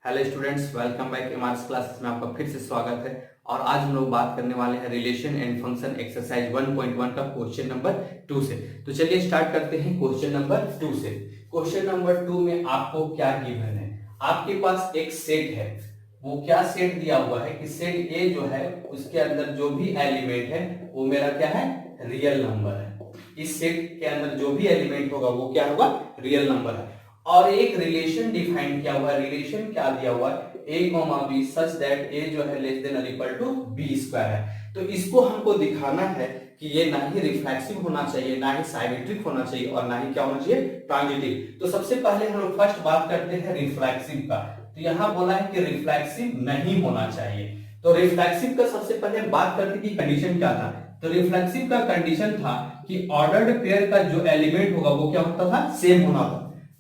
Hello students, welcome back MRS classes में आपका फिर से स्वागत है। और आज हम लोग बात करने वाले हैं रिलेशन एंड फंक्शन एक्सरसाइज 1.1 का क्वेश्चन नंबर 2 से। तो चलिए स्टार्ट करते हैं क्वेश्चन नंबर 2 से। क्वेश्चन नंबर 2 में आपको क्या गिवन है? आपके पास एक सेट है। वो क्या सेट दिया हुआ है कि सेट ए जो है उसके अंदर जो भी एलिमेंट है वो मेरा क्या है? रियल नंबर है। इस सेट के अंदर जो भी एलिमेंट होगा वो क्या होगा? रियल नंबर है। और एक रिलेशन डिफाइन किया हुआ है। रिलेशन क्या दिया हुआ है? a, b such that a जो है लेस देन और इक्वल टू b स्क्वायर है। तो इसको हमको दिखाना है कि ये ना ही रिफ्लेक्सिव होना चाहिए, ना ही साइमेट्रिक होना चाहिए और ना ही क्या होना चाहिए? ट्रांजिटिव। तो सबसे पहले हम लोग फर्स्ट बात करते हैं रिफ्लेक्सिव का। तो यहाँ बोला है कि रिफ्लेक्सिव नहीं होना चाहिए। तो रिफ्लेक्सिव का सबसे पहले बात करते कि कंडीशन क्या था। तो रिफ्लेक्सिव का कंडीशन था कि ऑर्डर्ड पेयर का जो एलिमेंट होगा वो क्या होता था?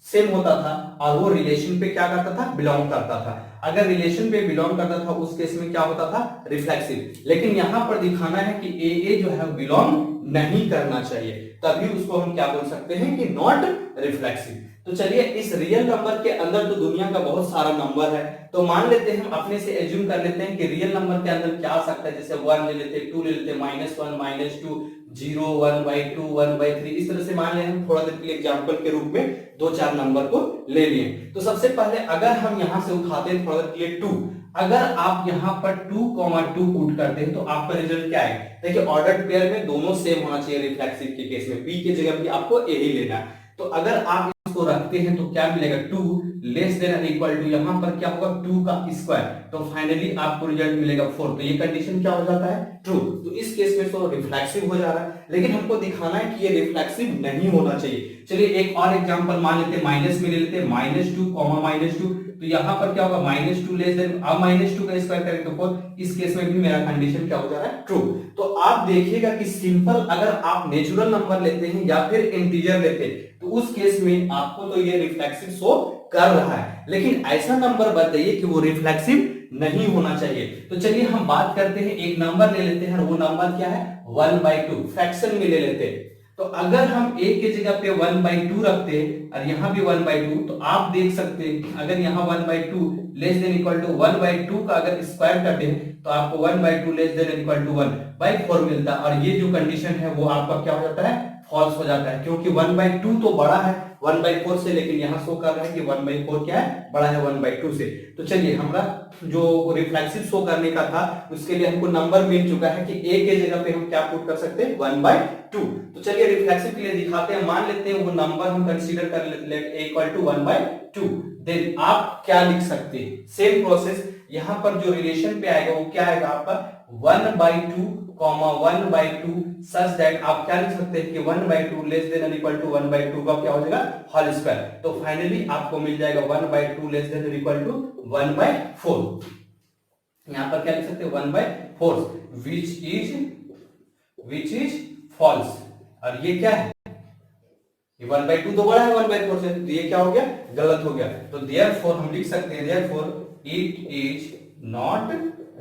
सेम होता था और वो रिलेशन पे क्या करता था? बिलोंग करता था। अगर रिलेशन पे बिलोंग करता था उस केस में क्या होता था? रिफ्लेक्सिव। लेकिन यहां पर दिखाना है कि ए जो है बिलोंग नहीं करना चाहिए, तभी उसको हम क्या बोल सकते हैं कि नॉट रिफ्लेक्सिव। तो चलिए, इस रियल नंबर के अंदर तो दुनिया का बहुत सारा नंबर है, तो मान लेते हैं, हम अपने से एज्यूम कर लेते हैं कि रियल नंबर के अंदर क्या आ सकता है। जैसे 1 ले लेते, 2 ले लेते, -1 -2 0 1/2 1/3, इस तरह से मान लें हम थोड़ा देर के लिए एग्जांपल के रूप में दो चार नंबर को ले लिए। तो सबसे पहले अगर हम यहां से उठाते हैं थोड़ा देर के लिए 2, अगर आप यहां पर 2,2 पुट करते हैं तो आपका रिजल्ट क्या आएगा? देखिए, ऑर्डर्ड पेयर में दोनों सेम होना चाहिए। रिफ्लेक्सिव के केस में बी की जगह भी आपको ए ही लेना है। तो अगर आप इसको रखते हैं तो क्या मिलेगा? 2 लेस देन और इक्वल टू, यहां पर क्या होगा? 2 का स्क्वायर। तो फाइनली आपको रिजल्ट मिलेगा 4। तो ये कंडीशन क्या हो जाता है? ट्रू। तो इस केस में तो रिफ्लेक्सिव हो जा रहा है, लेकिन हमको दिखाना है कि ये रिफ्लेक्सिव नहीं होना चाहिए। चलिए एक और एग्जांपल मान लेते हैं, माइनस में ले लेते हैं, -2, -2। तो यहां पर क्या होगा? -2 लेस देन, अब -2 का स्क्वायर करें तो 4। इस केस में भी मेरा कंडीशन क्या हो जा रहा है? ट्रू। तो आप देखिएगा कि सिंपल अगर आप नेचुरल नंबर लेते हैं या फिर इंटीजर लेते हैं तो उस केस में आपको तो ये रिफ्लेक्सिव शो कर रहा है, लेकिन ऐसा नंबर बताइए कि वो रिफ्लेक्सिव नहीं होना चाहिए। तो चलिए हम बात करते हैं, एक नंबर ले लेते हैं, वो नंबर क्या है? 1/2। फ्रैक्शन में ले लेते हैं। तो अगर हम a के जगह पे 1/2 रखते हैं और यहाँ भी 1/2, तो आप देख सकते हैं अगर यहाँ 1/2 लेस देन इक्वल टू 1/2 का अगर स्क्वायर करते हैं तो आपको 1/2 लेस देन इक्वल टू 1/4 मिलता है। और ये जो कंडीशन है वो आपका क्या हो जाता है? फॉल्स हो जाता है, क्योंकि 1/2 तो बड़ा है 1/4 से, लेकिन यहाँ शो कर रहा है कि 1/4 क्या है? बड़ा है 1/2 से। तो चलिए, हमारा जो रिफ्लेक्सिव शो करने का था उसके लिए हमको नंबर मिल चुका है कि a के जगह पे हम क्या पुट कर सकते हैं? 1/2। तो चलिए रिफ्लेक्सिव के लिए दिखाते हैं। मान लेते हैं वो नंबर हम कंसीडर कर लेते हैं a इक्वल टू 1/2। देन आप क्या लिख सकते हैं? सेम प्रोसेस, यहां पर जो रिलेशन पे आएगा वो क्या आएगा आपका? 1/2 1/2 सच दैट आप क्या लिख सकते हैं कि 1/2 लेस देन और इक्वल टू 1/2 का क्या हो जाएगा? Whole square. तो फाइनली आपको मिल जाएगा 1/2 लेस देन और इक्वल टू 1/4। यहां पर क्या लिख सकते हैं? 1/4 विच इज फॉल्स। और ये क्या है? ये 1/2 तो बड़ा है 1/4 से, तो ये क्या हो गया? गलत हो गया। तो देयरफॉर हम लिख सकते हैं therefore it is not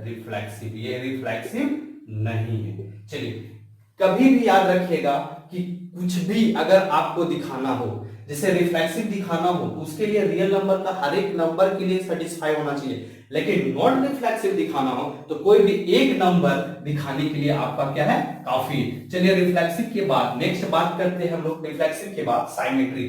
reflexive. ये रिफ्लेक्सिव नहीं है। चलिए, कभी भी याद रखिएगा कि कुछ भी अगर आपको दिखाना हो, जैसे रिफ्लेक्सिव दिखाना हो, उसके लिए रियल नंबर का हर एक नंबर के लिए सेटिस्फाई होना चाहिए। लेकिन नॉन रिफ्लेक्सिव दिखाना हो तो कोई भी एक नंबर दिखाने के लिए आपका क्या है? काफी। चलिए, रिफ्लेक्सिव के बाद नेक्स्ट बात करते हैं हम लोग। रिफ्लेक्सिव के बाद साइमेट्री।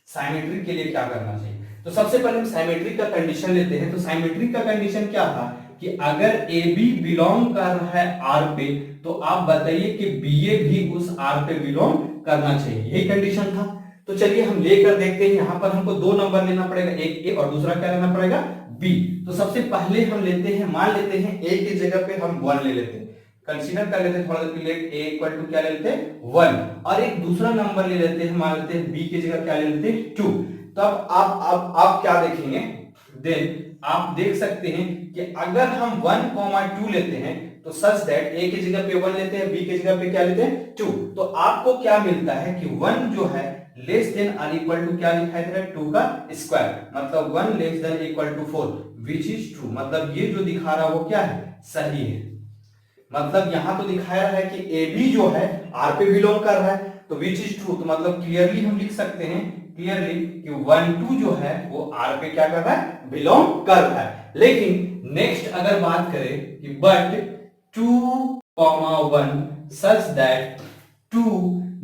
साइमेट्रिक के लिए क्या करना चाहिए? तो सबसे पहले हम साइमेट्रिक का कंडीशन लेते हैं। तो साइमेट्रिक का कंडीशन क्या था कि अगर ए बी बिलोंग कर रहा है आर पे, तो आप बताइए कि बी ए भी उस आर पे बिलोंग करना चाहिए। यही कंडीशन था। तो चलिए हम लेकर देखते हैं। यहां पर हमको दो नंबर लेना पड़ेगा, एक ए और दूसरा क्या लेना पड़ेगा? बी। तो सबसे पहले हम लेते हैं, मान लेते हैं ए की जगह पे हम 1 ले लेते हैं, कंसीडर कर लेते हैं थोड़ा सा लेट। ए इक्वल टू क्या ले लेते हैं? 1। और एक दूसरा नंबर ले लेते हैं, मान लेते हैं बी की जगह क्या ले लेते हैं? 2। तब आप क्या देखेंगे? देन आप देख सकते हैं कि अगर हम 1,2 लेते हैं तो सच दैट ए की जगह पे 1 लेते हैं, बी की जगह पे क्या लेते हैं? 2। तो आपको क्या मिलता है कि 1 जो है लेस देन और इक्वल टू क्या लिखा है? 2 का स्क्वायर, मतलब 1 less than equal to 4 which is true. मतलब ये जो दिखा रहा है वो क्या है? सही है। मतलब यहां तो दिखाया है कि ए बी जो है आर पे बिलोंग कर रहा है। तो विच इज ट्रू, तो मतलब क्लियरली हम लिख सकते हैं क्लियरली कि 1 2 जो है वो आर पे क्या कर रहा है, बिलोंग कर रहा है। लेकिन नेक्स्ट अगर बात करें कि but 2,1 such that 2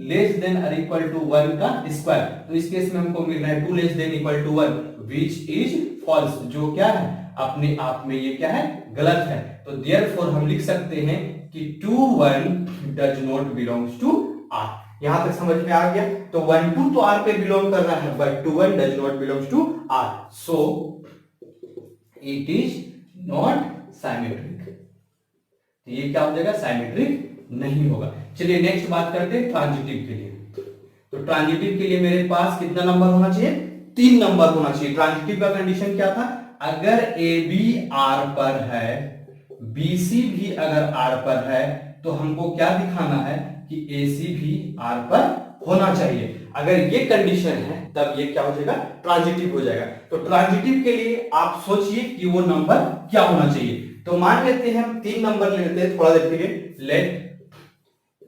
less than और इक्वल टू 1 का स्क्वायर, तो इस केस में हमको मिल रहा है 2 less than equal to 1 which is false, जो क्या है अपने आप में ये क्या है, गलत है। तो देयरफॉर हम लिख सकते हैं कि 2 1 does not belongs to R. यहां तक समझ में आ गया। तो 1 2 तो आर पे बिलोंग कर रहा है, but 2 1 does not belongs to R, so it is not symmetric. ये क्या हो जाएगा, साइमेट्रिक नहीं होगा। चलिए नेक्स्ट बात करते हैं ट्रांजिटिव के लिए। तो ट्रांजिटिव के लिए मेरे पास कितना नंबर होना चाहिए, 3 नंबर होना चाहिए। ट्रांजिटिव का कंडीशन क्या था, अगर ए बी आर पर है, बी सी भी अगर आर पर है, तो हमको क्या दिखाना है कि ए सी भी आर पर होना चाहिए। अगर ये कंडीशन है तब ये क्या हो जाएगा, ट्रांजिटिव हो जाएगा। तो ट्रांजिटिव के लिए आप सोचिए कि वो नंबर क्या होना चाहिए। तो मान लेते हैं हम 3 नंबर ले लेते हैं थोड़ा देर के लिए। लेट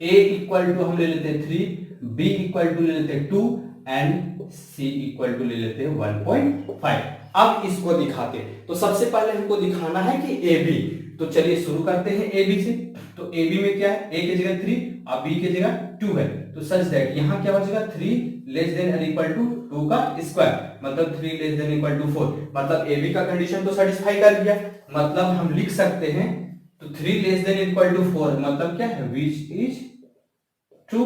ए इक्वल टू हम ले लेते हैं 3, बी इक्वल टू ले लेते हैं 2 एंड सी इक्वल टू ले लेते हैं 1.5। अब इसको दिखाते हैं। तो सबसे पहले हमको दिखाना है कि ए बी, तो चलिए शुरू करते हैं ए बी से। तो ए बी में क्या है, ए की जगह 3 और बी की जगह 2 है, तो सच दैट यहां क्या हो जाएगा 3 लेस देन और इक्वल टू 2 का स्क्वायर, मतलब 3 लेस देन इक्वल टू 4, मतलब ए बी का कंडीशन तो सेटिस्फाई कर गया। मतलब हम लिख सकते हैं तो 3 लेस देन इक्वल टू 4 मतलब क्या है, विच इज ट्रू,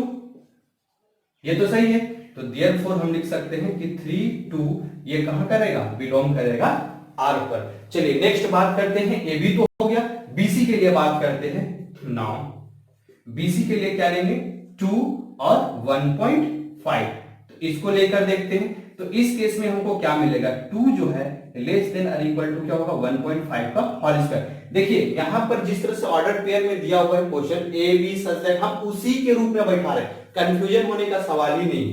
ये तो सही है। तो देयरफॉर हम लिख सकते हैं कि 3 2 ये कहां करेगा, बिलोंग करेगा आर पर। चलिए नेक्स्ट बात करते हैं, ए बी तो हो गया, बीसी के लिए बात करते हैं। नाउ बीसी के लिए क्या लेंगे, 2 और 1.5, तो इसको लेकर देखते हैं। तो इस केस में हमको क्या मिलेगा, 2 जो है लेस देन और इक्वल टू क्या होगा 1.5 का होल स्क्वायर। देखिए यहां पर जिस तरह से ऑर्डर पेयर में दिया हुआ है question A B such that, हम उसी के रूप में बैठा रहे, कंफ्यूजन होने का सवाल ही नहीं,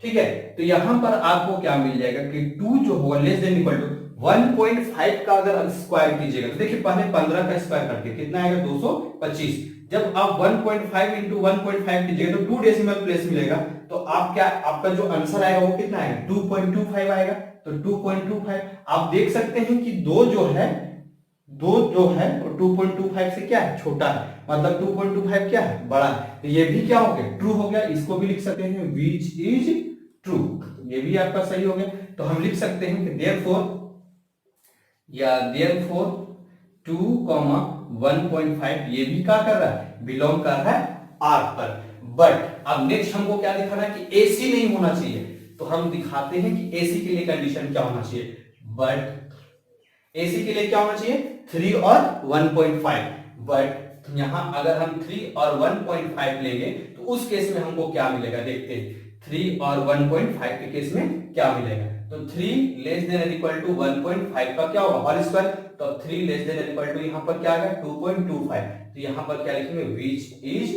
ठीक है। तो यहां पर आपको क्या मिल जाएगा कि 2 जो होगा लेस देन इक्वल टू 1.5 का अगर स्क्वायर कीजिएगा, तो देखिए पहले 15 का स्क्वायर करके कितना आएगा 225। जब आप 1.5 इंटू 1.5 कीजिएगा तो 2 डेसिमल प्लेस मिलेगा, तो आप क्या, आपका जो आंसर आएगा वो कितना आएगा 2.25 आएगा। तो 2.25 आप देख सकते हैं कि 2 जो है 2.25 से क्या है, छोटा है, मतलब 2.25 क्या है, बड़ा है। तो ये भी क्या हो गया, ट्रू हो गया। इसको भी लिख सकते हैं विच इज ट्रू, ये भी आपका सही हो गया। तो हम लिख सकते हैं कि देयरफॉर 2,1.5 ये भी क्या कर रहा है, बिलोंग कर रहा है आर पर। बट अब नेक्स्ट हमको क्या दिखाना है कि एसी नहीं होना चाहिए। तो हम दिखाते हैं कि एसी के लिए कंडीशन क्या होना चाहिए। बट एसी के लिए क्या होना चाहिए, 3 और 1.5। बट यहां अगर हम 3 और 1.5 लेंगे तो उस केस में हमको क्या मिलेगा, देखते हैं 3 और 1.5 के केस में क्या मिलेगा। तो 3 लेस देन इक्वल टू 1.5 का क्या होगा, होल स्क्वायर। तो 3 लेस देन इक्वल टू यहां पर क्या आ गया 2.25, तो यहां पर क्या लिखेंगे विच इज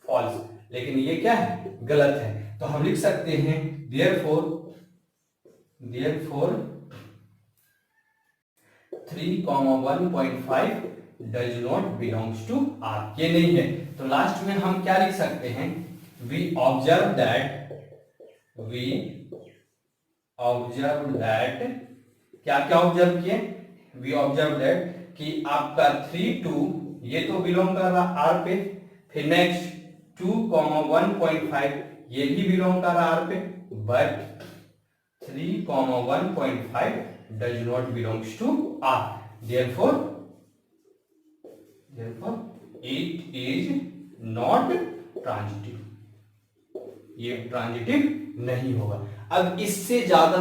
फॉल्स, लेकिन ये क्या है, गलत है। तो हम लिख सकते हैं therefore 3,1.5 does not belongs to R, ये नहीं है। तो लास्ट में हम क्या लिख सकते हैं, वी ऑब्जर्व दैट क्या क्या ऑब्जर्व किए, वी ऑब्जर्व दैट कि आपका 3 2 ये तो बिलोंग कर रहा आर पे, फिर नेक्स्ट 2,1.5 ये भी बिलोंग कर रहा आर पे, but 3,1.5 does not belongs to R. Therefore it is not transitive. ये ट्रांजिटिव नहीं होगा। अब इससे ज्यादा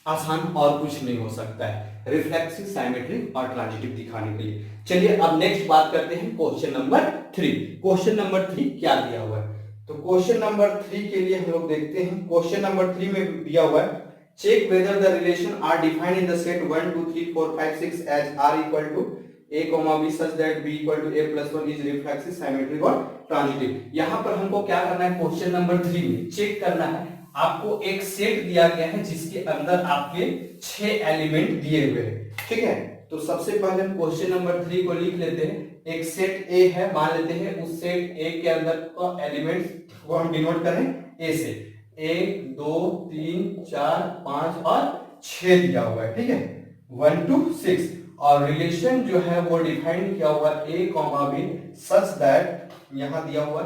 आसान और कुछ नहीं हो सकता है रिफ्लेक्सिव, साइमेट्रिक और ट्रांजिटिव दिखाने के लिए। चलिए अब नेक्स्ट बात करते हैं क्वेश्चन नंबर 3। क्वेश्चन नंबर 3 क्या दिया हुआ है, तो क्वेश्चन नंबर 3 के लिए हम लोग देखते हैं। क्वेश्चन नंबर 3 में दिया हुआ है, check whether the relation are defined in the set 1 2 3 4 5 6 as r equal to a comma b such that b equal to a plus 1 is reflexive, symmetric और transitive। यहाँ पर हमको क्या करना है, क्वेश्चन नंबर 3 में चेक करना है। आपको एक सेट दिया गया है जिसके अंदर आपके 6 एलिमेंट दिए हुए हैं, ठीक है। तो सबसे पहले हम क्वेश्चन नंबर 3 को लिख लेते हैं। एक सेट ए है, मान लेते हैं उस सेट ए के अंदर का एलिमेंट को हम डिनोट करें ए से 1 2 3 4 5 और 6 दिया हुआ है, ठीक है 1 to 6। और रिलेशन जो है वो डिफाइन किया हुआ A comma B such that यहां दिया हुआ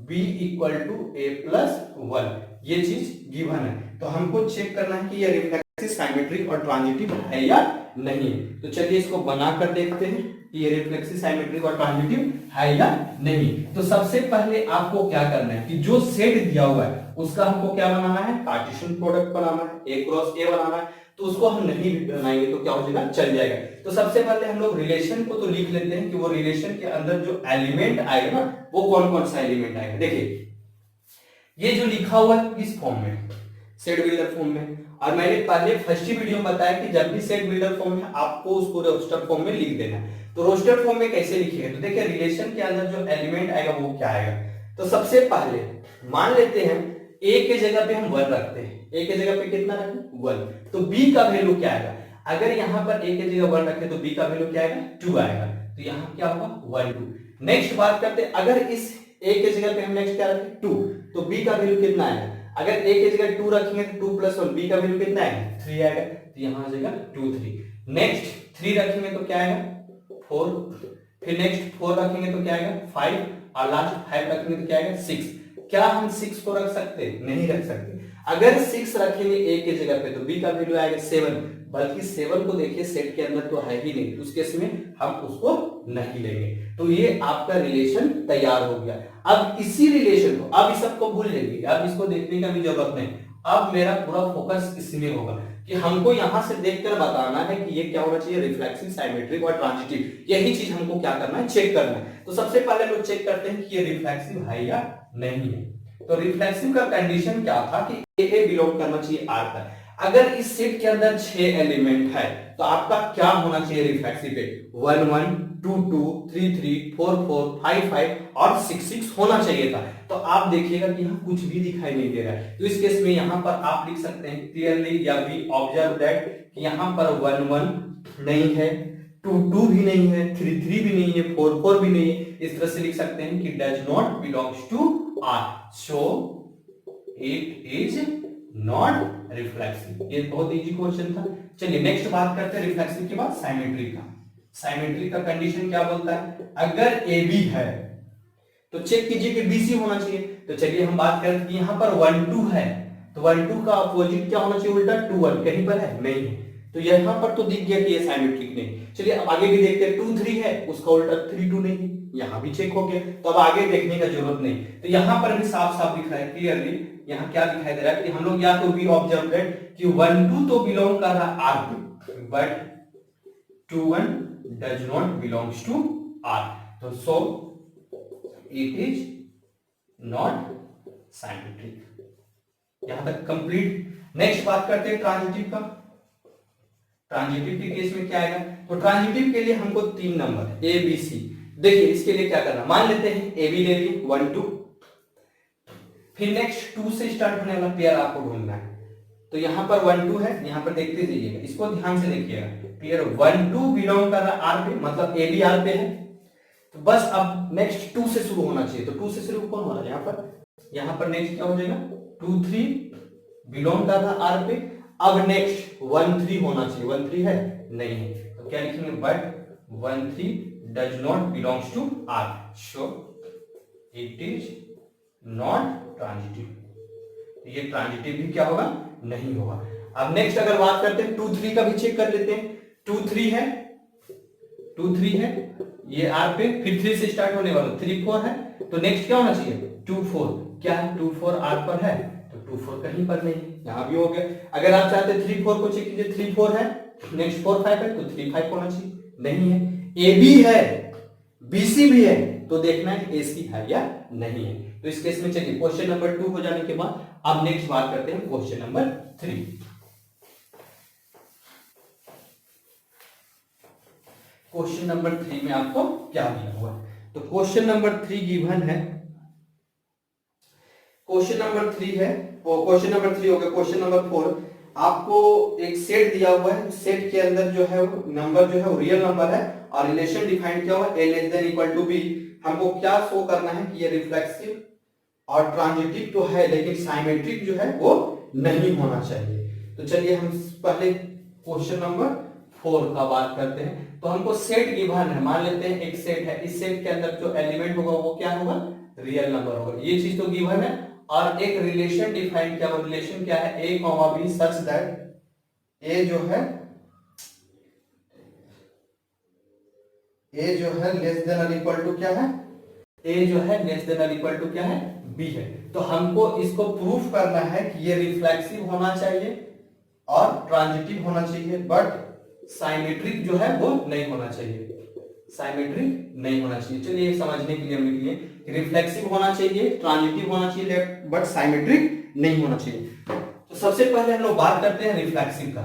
b equal to a plus 1, ये चीज गिवन है। तो हमको चेक करना है कि ये रिफ्लेक्सिव साइमेट्रिक और ट्रांजिटिव है या नहीं है। तो चलिए इसको बनाकर देखते हैं कि ये रिफ्लेक्सिव साइमेट्रिक और ट्रांजिटिव है या नहीं। तो सबसे पहले आपको क्या करना है कि जो सेट दिया हुआ है उसका हमको क्या बनाना है, कार्टेशियन प्रोडक्ट बनाना है, a क्रॉस a बनाना है। तो उसको हम नहीं भी बनाएंगे तो क्या हो जाएगा, चल जाएगा। तो सबसे पहले हम लोग रिलेशन को तो लिख लेते हैं कि वो रिलेशन के अंदर जो एलिमेंट आएगा ना वो कौन कौन सा एलिमेंट आएगा। देखिए ये जो लिखा हुआ है किस फॉर्म में, सेट बिल्डर फॉर्म में। और मैंने पहले फर्स्ट ही वीडियो में बताया कि जब भी सेट बिल्डर फॉर्म में आपको उसको रोस्टर फॉर्म में लिख देना है। तो रोस्टर फॉर्म में कैसे लिखिएगा, तो देखिए रिलेशन के अंदर जो एलिमेंट आएगा वो क्या आएगा। तो सबसे पहले मान लेते हैं ए के जगह पे हम 1 रखते हैं, ए के जगह पे कितना रखें 1, तो बी का वैल्यू क्या आएगा। अगर यहाँ पर ए के जगह 1 रखे तो बी का वैल्यू क्या आएगा 2 आएगा। तो यहाँ क्या होगा 1 2। नेक्स्ट बात करते हैं, अगर इस ए के जगह पे हम नेक्स्ट क्या रखें 2, तो बी का वैल्यू कितना आएगा। अगर ए के जगह 2 रखेंगे तो 2 प्लस 1, बी का वैल्यू कितना आएगा 3 आएगा। तो यहाँ आ जाएगा 2 3। नेक्स्ट 3 रखेंगे तो क्या आएगा 4, फिर नेक्स्ट 4 रखेंगे तो क्या आएगा 5, और लास्ट 5 रखेंगे तो क्या आएगा 6। क्या हम 6 को रख सकते, नहीं रख सकते। अगर 6 रखेंगे ए के जगह पे तो बी का वैल्यू आएगा 7, बल्कि 7 को देखिए सेट के अंदर तो है ही नहीं, उस केस में हम उसको नहीं लेंगे। तो ये आपका रिलेशन तैयार हो गया। अब इसी रिलेशन को, अब इस सबको भूल जाइए, अब इसको देखने का भी जरूरत नहीं। अब मेरा पूरा फोकस इसमें होगा कि हमको यहां से देखकर बताना है कि ये क्या होना चाहिए, रिफ्लेक्सिव साइमेट्रिक और ट्रांजिटिव। यही चीज हमको क्या करना है, चेक करना है। तो सबसे पहले हम लोग चेक करते हैं कि ये रिफ्लेक्सिव है या नहीं है। तो रिफ्लेक्सिव का कंडीशन क्या था कि ए बिलोंग करना चाहिए आर पर। अगर इस सेट के अंदर 6 एलिमेंट है तो आपका क्या होना चाहिए रिफ्लेक्सिव पे 1 1 2 2 3 3 4 4 5 5 और 6 6 होना चाहिए था। तो आप देखिएगा कि यहाँ कुछ भी दिखाई नहीं दे रहा है। तो इस केस में यहाँ पर आप लिख सकते हैं क्लियरली या वी ऑब्जर्व दैट कि यहाँ पर 1 1 नहीं है, 2 2 भी नहीं है, 3 3 भी नहीं है, 4 4 भी नहीं है। इस तरह से लिख सकते हैं कि does not belongs to R, so it is not reflexive. ये बहुत इजी क्वेश्चन था। चलिए नेक्स्ट बात करते हैं रिफ्लेक्सिव के बाद साइमेट्रिक का। साइमेट्रिक का कंडीशन क्या बोलता है, अगर ए बी है तो चेक कीजिए कि बीसी होना चाहिए। तो चलिए हम बात करते हैं यहाँ पर 1 2 है तो 1 2 का अपोजिट क्या होना चाहिए, उल्टा 2 1 कहीं पर है नहीं है। तो यहाँ पर तो दिख गया कि ये साइमेट्रिक नहीं। चलिए अब आगे भी देखते हैं 2 3 है उसका उल्टा 3 2 नहीं है, यहाँ भी चेक हो गया। तो अब आगे देखने का जरूरत नहीं। तो यहाँ पर भी साफ साफ दिख रहा है क्लियरली। यहाँ क्या दिखाई दे रहा है कि हम लोग या तो भी ऑब्जर्व दैट कि 1 2 तो बिलोंग कर रहा आर पे, but 2 1 does not belongs to R. तो so it is not symmetric. यहां तक कंप्लीट। नेक्स्ट बात करते हैं ट्रांजिटिव का। ट्रांजिटिव के केस में क्या आएगा, तो ट्रांजिटिव के लिए हमको 3 नंबर ए बी सी। देखिए इसके लिए क्या करना, मान लेते हैं ए बी ले लिए 1 2, फिर नेक्स्ट 2 से स्टार्ट होने वाला पेयर आपको ढूंढना है। तो यहां पर 1 2 है, यहां पर देखते जाइएगा, इसको ध्यान से देखिएगा। पेयर 1 2 बिलोंग कर रहा आर पे, मतलब ए बी आर पे है। तो बस अब नेक्स्ट 2 से शुरू होना चाहिए। तो 2 से शुरू कौन हो रहा है यहाँ पर नेक्स्ट क्या हो जाएगा 2 3 बिलोंग कर रहा आर पे। अब नेक्स्ट 1 3 होना चाहिए, 1 3 है नहीं है। तो क्या लिखेंगे, but 1 3 does not belongs to R, so it is not transitive. ये ट्रांजिटिव भी क्या होगा, नहीं होगा। अब नेक्स्ट अगर बात करते हैं 2 3 का भी चेक कर लेते हैं। 2 3 है, 2 3 है ये आर पे, फिर 3 से स्टार्ट होने वाला 3 4 है। तो नेक्स्ट क्या होना चाहिए 2 4, क्या है 2 4 आर पर है, तो 2 4 कहीं पर नहीं, यहां भी हो गया। अगर आप चाहते 3 4 को चेक कीजिए, 3 4 है, नेक्स्ट 4 5 है, तो 3 5 होना चाहिए, नहीं है। ए बी है, बी सी भी है, तो देखना है ए सी है या नहीं है। तो इस केस में चलिए क्वेश्चन नंबर 2 हो जाने के बाद अब नेक्स्ट बात करते हैं क्वेश्चन नंबर 3। क्वेश्चन नंबर 3 में आपको क्या दिया हुआ है, तो क्वेश्चन नंबर 3 गिवन है। क्वेश्चन नंबर 3 है, क्वेश्चन नंबर 3 हो गया। क्वेश्चन नंबर 4 आपको एक सेट दिया हुआ है, सेट के अंदर जो है नंबर जो है वो रियल नंबर है और रिलेशन डिफाइन किया हुआ है a less than equal to b। हमको क्या शो करना है कि ये रिफ्लेक्सिव और ट्रांजिटिव तो है लेकिन साइमेट्रिक जो है वो नहीं होना चाहिए। तो चलिए हम पहले क्वेश्चन नंबर 4 का बात करते हैं। तो हमको सेट गिवन है, मान लेते हैं एक सेट है, इस सेट के अंदर जो एलिमेंट होगा वो क्या होगा, रियल नंबर होगा, ये चीज तो गिवन है। और एक रिलेशन डिफाइन किया, वो रिलेशन क्या है, a, b such that a जो है लेस देन और इक्वल टू क्या है, a जो है लेस देन और इक्वल टू क्या है, b है। तो हमको इसको प्रूफ करना है कि ये रिफ्लेक्सिव होना चाहिए और ट्रांजिटिव होना चाहिए, बट साइमेट्रिक जो है वो नहीं होना चाहिए, साइमेट्रिक नहीं होना चाहिए। चलिए समझने के लिए हम लिख लिए रिफ्लेक्सिव होना चाहिए, ट्रांजिटिव होना चाहिए, बट साइमेट्रिक नहीं होना चाहिए। तो सबसे पहले हम लोग बात करते हैं रिफ्लेक्सिव का,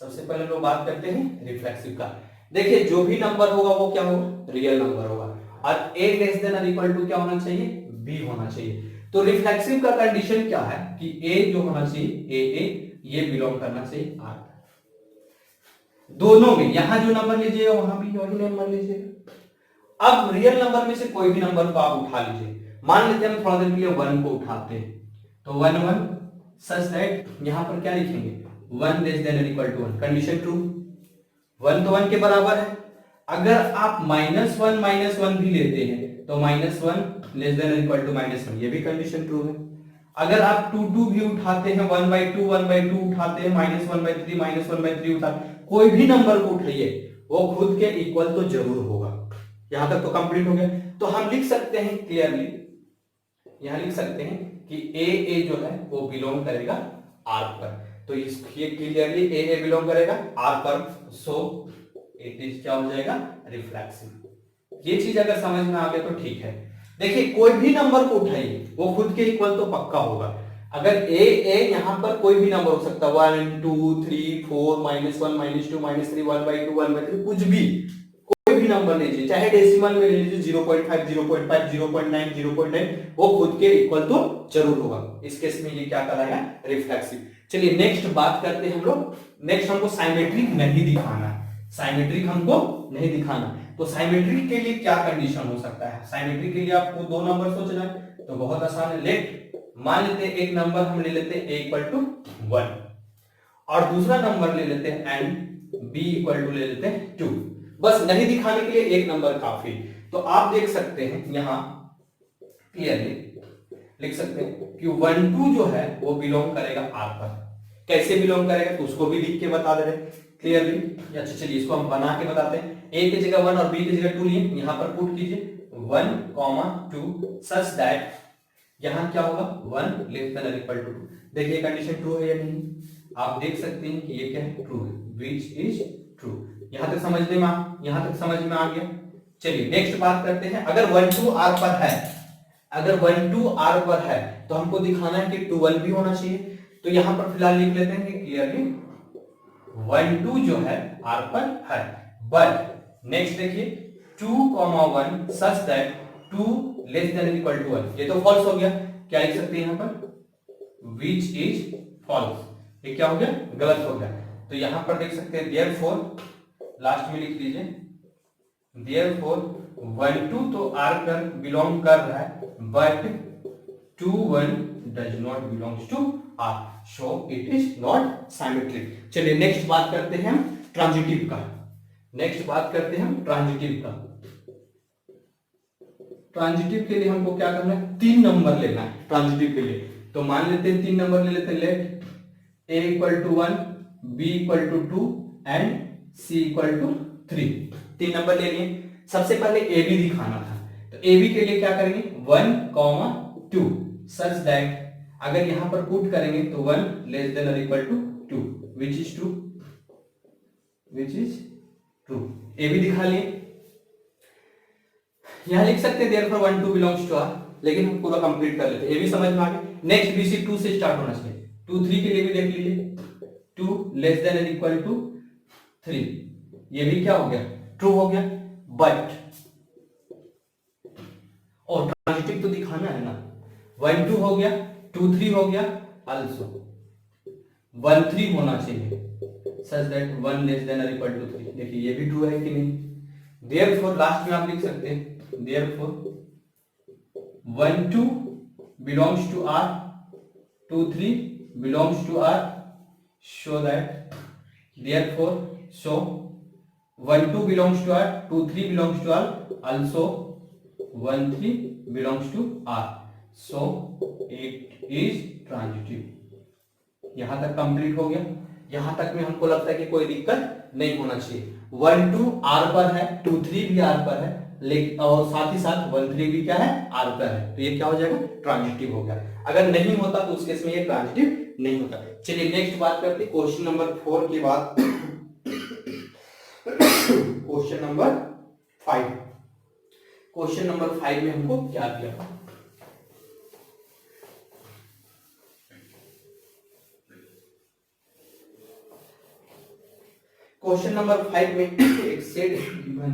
सबसे पहले हम लोग बात करते हैं रिफ्लेक्सिव का। देखिए जो भी नंबर होगा वो क्या होगा, रियल नंबर होगा, और a लेस देन और इक्वल टू क्या होना चाहिए, b होना चाहिए। तो रिफ्लेक्सिव का कंडीशन क्या है कि a जो होना चाहिए a ये बिलोंग करना चाहिए R, दोनों में, यहां जो नंबर लीजिएगा वहां भी वही नंबर लीजिएगा। अब रियल नंबर में से कोई भी नंबर को आप उठा लीजिए, मान लेते हैं हम थोड़ा देर के लिए 1 को उठाते हैं, तो 1 1 सच दैट यहां पर क्या लिखेंगे, 1 लेस देन और इक्वल टू 1, कंडीशन ट्रू, 1 तो 1 के बराबर है। अगर आप -1 भी लेते हैं तो -1 लेस देन और इक्वल टू -1, ये भी कंडीशन ट्रू है। अगर आप 2 2 भी उठाते हैं, 1/2 उठाते हैं, -1/3 -1/3 उठाते हैं, कोई भी नंबर को उठाइए वो खुद के इक्वल तो जरूर होगा। यहां तक तो कंप्लीट हो गया। तो हम लिख सकते हैं क्लियरली, यहां लिख सकते हैं कि ए जो है वो बिलोंग करेगा आर पर, तो ये क्लियरली ए बिलोंग करेगा आर पर, सो इट इज क्या हो जाएगा, रिफ्लेक्सिव। ये चीज अगर समझ में आ गया तो ठीक है। देखिए कोई भी नंबर को उठाइए वो खुद के इक्वल तो पक्का होगा। अगर ए यहां पर कोई भी नंबर हो सकता है, 1 2 3 4 -1 -2 -3 1/2 1/3, कुछ भी, कोई भी नंबर लीजिए, चाहे डेसिमल में ले लीजिए 0.5 0.5 0.9 0.9, वो खुद के इक्वल तो जरूर होगा। इस केस में ये क्या कराएगा, रिफ्लेक्सिव। चलिए नेक्स्ट बात करते हैं हम लोग। नेक्स्ट हमको साइमेट्रिक नहीं दिखाना, साइमेट्रिक हमको नहीं दिखाना। तो साइमेट्रिक के लिए क्या कंडीशन हो सकता है, साइमेट्रिक के लिए आपको 2 नंबर सोचना है, तो बहुत आसान है। लेट मान लेते हैं एक नंबर हम ले लेते हैं a = 1 और दूसरा नंबर ले लेते हैं n b = ले लेते हैं 2। बस नहीं दिखाने के लिए एक नंबर काफी। तो आप देख सकते हैं यहां क्लियरली लिख सकते हैं कि 1 2 जो है वो बिलोंग करेगा R पर। कैसे बिलोंग करेगा तो उसको भी लिख के बता दे रहे क्लियरली। अच्छा चलिए इसको हम बना के बताते हैं। a की जगह 1 और b की जगह 2 लिए, यहां पर पुट कीजिए 1, 2 सच दैट यहां क्या होगा, 1 लेस देन और इक्वल टू 2। देखिए कंडीशन ट्रू है या नहीं, आप देख सकते हैं कि ये क्या है, ट्रू है, विच इज ट्रू। यहां तक समझ में आ गया। चलिए नेक्स्ट बात करते हैं। अगर 1 2 R पर है, अगर 1 2 R पर है तो हमको दिखाना है कि 12 भी होना चाहिए। तो यहां पर फिलहाल लिख लेते हैं कि क्लियरली 1 2 जो है R पर है, बट नेक्स्ट देखिए 2, 1 such that 2 less than equal to 1, ये तो फॉल्स हो गया। क्या लिख सकते हैं यहां पर, विच इज फॉल्स, ये क्या हो गया, गलत हो गया। तो यहां पर देख सकते हैं देयरफॉर, लास्ट में लिख लीजिए देयरफॉर 1 2 तो R पर बिलोंग कर रहा है, but 2 1 does not belongs to R, so it is not symmetric. चलिए नेक्स्ट बात करते हैं हम ट्रांजिटिव का। नेक्स्ट बात करते हैं हम ट्रांजिटिव का। ट्रांजिटिव के लिए हमको क्या करना है, 3 नंबर लेना है ट्रांजिटिव के लिए। तो मान लेते हैं 3 नंबर ले लेते हैं। Let a = 1 b = 2 and c = 3। 3 number ले लिए। सबसे पहले a b दिखाना था, तो a b के लिए क्या करेंगे, 1, 2 सच दैट अगर यहां पर पुट करेंगे तो 1 लेस देन और equal to 2, which is true, which is true. a b दिखा लिए। यहां लिख सकते हैं देयरफॉर 1 2 बिलोंग्स टू R, लेकिन हम पूरा कंप्लीट कर लेते हैं। ए भी समझ में आ गया। नेक्स्ट BC 2 से स्टार्ट होना चाहिए। 2 3 के लिए भी देख लीजिए, 2 लेस देन और इक्वल टू 3, ये भी क्या हो गया, ट्रू हो गया। बट और ट्रांजिटिव तो दिखाना है ना, 1 2 हो गया, 2 3 हो गया, आल्सो 1 3 होना चाहिए सच दैट 1 लेस देन और इक्वल टू 3। देखिए ये भी ट्रू है कि नहीं। देयरफॉर लास्ट में आप लिख सकते हैं therefore 1 2 belongs to R, 2 3 belongs to R, show that therefore so 1 2 belongs to R, 2 3 belongs to R, also 1 3 belongs to R, so it is transitive। यहां तक कंप्लीट हो गया। यहां तक में हमको लगता है कि कोई दिक्कत नहीं होना चाहिए। 1 2 R पर है, 2 3 भी R पर है, लेकिन और साथ ही साथ 1 3 भी क्या है, R पर है, तो ये क्या हो जाएगा, ट्रांजिटिव हो गया। अगर नहीं होता तो उस केस में ये ट्रांजिटिव नहीं होता। चलिए नेक्स्ट बात करते हैं क्वेश्चन नंबर 4 के बाद क्वेश्चन नंबर 5। क्वेश्चन नंबर 5 में हमको क्या दिया, क्वेश्चन नंबर 5 में एक सेट गिवन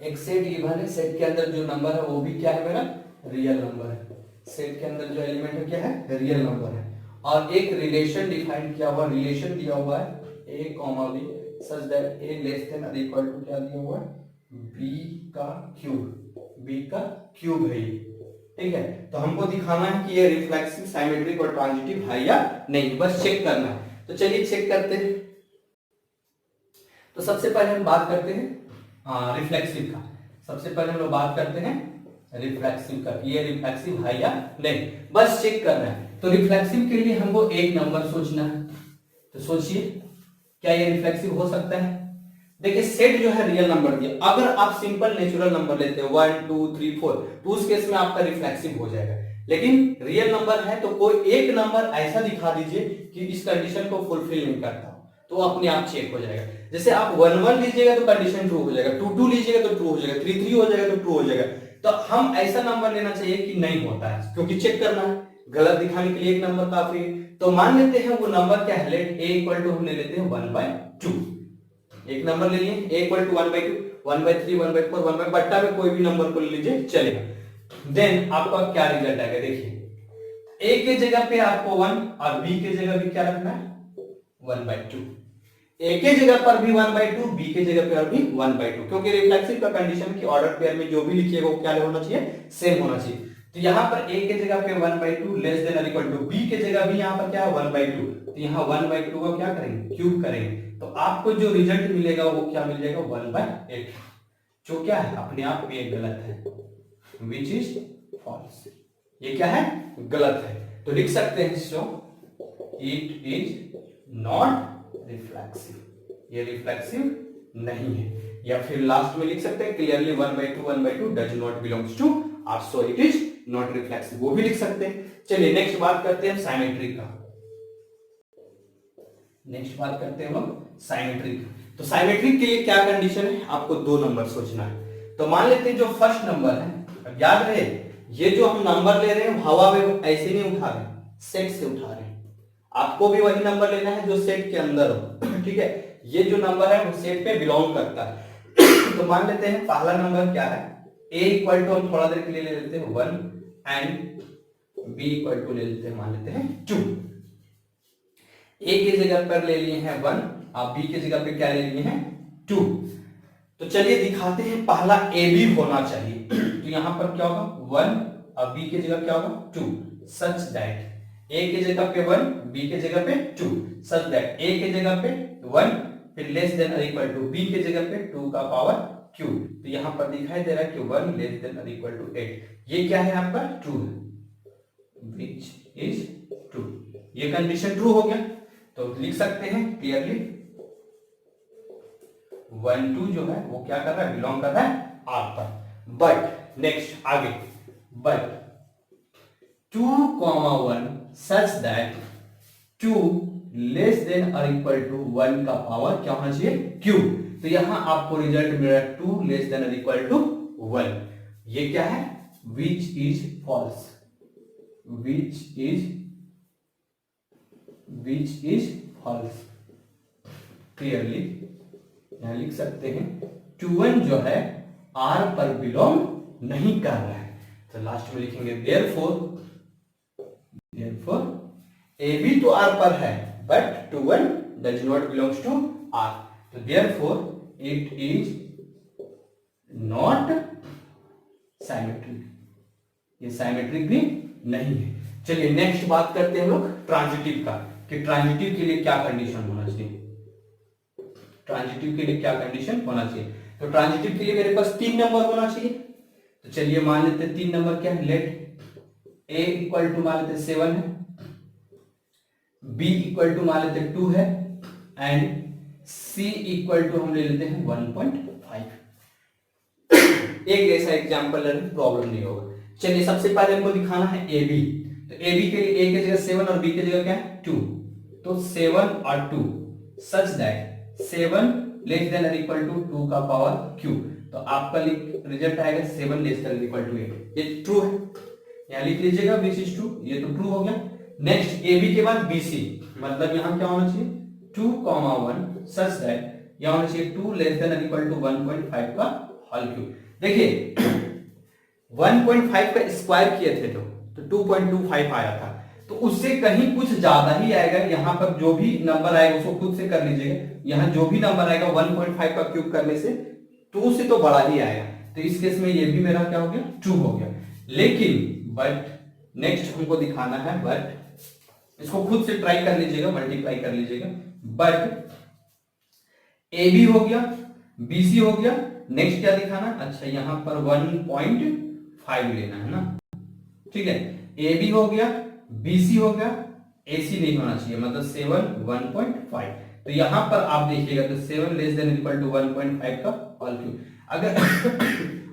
एक सेट गिवन है। सेट के अंदर जो नंबर है वो भी क्या है, मेरा रियल नंबर है। सेट के अंदर जो एलिमेंट है क्या है, रियल नंबर है। और एक रिलेशन डिफाइन किया हुआ, रिलेशन दिया हुआ है a comma b such that a less than और इक्वल टू क्या दिया हुआ है, b का क्यूब है। ठीक है, तो हमको दिखाना है कि ये रिफ्लेक्सिव, साइमेट्रिक और ट्रांजिटिव है या नहीं, बस चेक करना है। तो चलिए चेक करते हैं। तो सबसे पहले हम बात करते हैं रिफ्लेक्सिव का। सबसे पहले हम लोग बात करते हैं रिफ्लेक्सिव का, ये रिफ्लेक्सिव है या नहीं, बस चेक करना है। तो रिफ्लेक्सिव के लिए हमको एक नंबर सोचना है। तो सोचिए क्या ये रिफ्लेक्सिव हो सकता है। देखिए सेट जो है रियल नंबर दिया, अगर आप सिंपल नेचुरल नंबर लेते हो 1 2 3 4 तो उस केस में आपका रिफ्लेक्सिव हो जाएगा। लेकिन रियल नंबर है तो कोई एक नंबर ऐसा दिखा दीजिए कि इस कंडीशन को फुलफिल नहीं करता, तो अपने आप चेक हो जाएगा। जैसे आप 1 1 लीजिएगा तो कंडीशन ट्रू हो जाएगा, 2 2 लीजिएगा तो ट्रू हो जाएगा, 3 3 हो जाएगा तो ट्रू हो जाएगा। तो हम ऐसा नंबर लेना चाहिए कि नहीं होता है, क्योंकि चेक करना है, गलत दिखाने के लिए एक नंबर काफी है। तो मान लेते हैं वो नंबर क्या है, लेट a इक्वल टू हम ले लेते हैं 1/2। एक नंबर ले लिए a इक्वल टू 1/2, 1/3, 1/4, 1 बट्टा में कोई भी नंबर को ले लीजिए चलेगा। देन आपका क्या रिजल्ट आएगा, देखिए a के जगह पे आपको 1 और b के जगह भी क्या रखना है 1/2। a के जगह पर भी 1/2, b के जगह पर भी 1/2, क्योंकि रिफ्लेक्सिव का कंडीशन की ऑर्डर पेयर में जो भी लिखिएगा वो क्या होना चाहिए, सेम होना चाहिए। तो यहाँ पर a के जगह पे 1/2 लेस देन और इक्वल टू b के जगह भी यहाँ पर क्या है 1/2, तो यहाँ 1/2 को क्या करेंगे, क्यूब करेंगे, तो आपको जो रिजल्ट मिलेगा वो क्या मिल जाएगा 1/8, जो क्या है अपने आप में गलत है, विच इज फॉल्स। ये क्या है, गलत है। तो लिख सकते हैं so it is not reflexive, ये रिफ्लेक्सिव नहीं है। या फिर लास्ट में लिख सकते हैं clearly 1/2 does not belongs to R, so it is not reflexive, वो भी लिख सकते हैं। चलिए नेक्स्ट बात करते हैं साइमेट्रिक का। नेक्स्ट बात करते हैं हम साइमेट्रिक। तो साइमेट्रिक के लिए क्या कंडीशन है, आपको दो नंबर सोचना है। तो मान लेते हैं जो फर्स्ट नंबर है, याद रहे ये जो हम नंबर ले रहे हैं हवा में ऐसे नहीं उठा रहे, सेट से उठा रहे हैं। आपको भी वही नंबर लेना है जो सेट के अंदर हो, ठीक है। ये जो नंबर है वो सेट पे बिलोंग करता है। तो मान लेते हैं पहला नंबर क्या है, a इक्वल टू हम थोड़ा देर के लिए ले लेते हैं 1 एंड b इक्वल टू ले लेते हैं मान लेते हैं 2। a के जगह पर ले लिए हैं 1 और b के जगह पे क्या ले लिए हैं 2। तो चलिए दिखाते हैं, पहला a भी होना चाहिए। तो यहां पर क्या होगा 1 और b के जगह क्या होगा 2, सच दैट a के जगह पे 1 b के जगह पे 2, सच दैट a के जगह पे 1 फिर लेस देन और इक्वल टू b के जगह पे 2 का पावर क्यूब। तो यहां पर दिखाई दे रहा है कि 1 लेस देन और इक्वल टू 8, ये क्या है आपका ट्रू है, which is true। ये कंडीशन ट्रू हो गया, तो लिख सकते हैं क्लियरली 1 2 जो है वो क्या कर रहा है, बिलोंग कर रहा है R पर। बट नेक्स्ट आगे, but 2, 1 such that 2 less than और इक्वल टू 1 का पावर क्या होना चाहिए क्यूब। तो यहां आपको रिजल्ट मिल रहा है 2 लेस देन और इक्वल टू 1, ये क्या है which is false, which is false। Clearly यहां लिख सकते हैं 2 जो है R पर बिलोंग नहीं कर रहा है। तो लास्ट में लिखेंगे therefore a भी तो R पर है but 2 does not belongs to R, तो therefore it is not symmetric, ये साइमेट्रिक भी नहीं है। चलिए नेक्स्ट बात करते हैं हम लोग ट्रांजिटिव का, कि ट्रांजिटिव के लिए क्या कंडीशन होना चाहिए। ट्रांजिटिव के लिए क्या कंडीशन होना चाहिए? तो ट्रांजिटिव के लिए मेरे पास 3 नंबर होना चाहिए। तो चलिए मान लेते हैं 3 नंबर क्या है, लेट ए इक्वल टू मान लेते 7 है, बी इक्वल टू मान लेते 2 है, एंड सी इक्वल टू हम ले लेते हैं 1.5। एक जैसा एग्जाम्पल प्रॉब्लम नहीं होगा। चलिए सबसे पहले हमको दिखाना है ए बी। तो ए बी के लिए ए की जगह 7 और बी की जगह क्या है 2। तो 7 और 2 सच दैट 7 लेस देन और इक्वल टू 2 का पावर क्यूब। तो आपका रिजल्ट आएगा 7 लेस देन इक्वल टू 8। ये ट्रू है, यहां लिख लीजिएगा विच इज ट्रू, ये तो ट्रू हो गया। नेक्स्ट ए बी के बाद बी सी, मतलब यहां क्या होना चाहिए 2,1 सच दैट यहां होना चाहिए 2 लेस देन और इक्वल टू 1.5 का होल क्यूब। देखिए 1.5 का स्क्वायर किए थे तो 2.25 आया था, तो उससे कहीं कुछ ज्यादा ही आएगा। यहां पर जो भी नंबर आएगा उसको खुद से कर लीजिएगा, यहां जो भी नंबर आएगा 1.5 का क्यूब करने से 2 से तो बड़ा ही आएगा। तो इस केस में ये भी मेरा क्या हो गया ट्रू हो गया। लेकिन बट नेक्स्ट हमको दिखाना है, बट इसको खुद से ट्राई कर लीजिएगा, मल्टीप्लाई कर लीजिएगा। बट ए बी हो गया, बी सी हो गया, नेक्स्ट क्या दिखाना, अच्छा यहां पर 1.5 लेना है ना, ठीक है। ए बी हो गया, बी सी हो गया, ए सी नहीं होना चाहिए, मतलब 7 1.5। तो यहां पर आप देखिएगा तो 7 लेस देन इक्वल टू 1.5 का होल क्यूब। अगर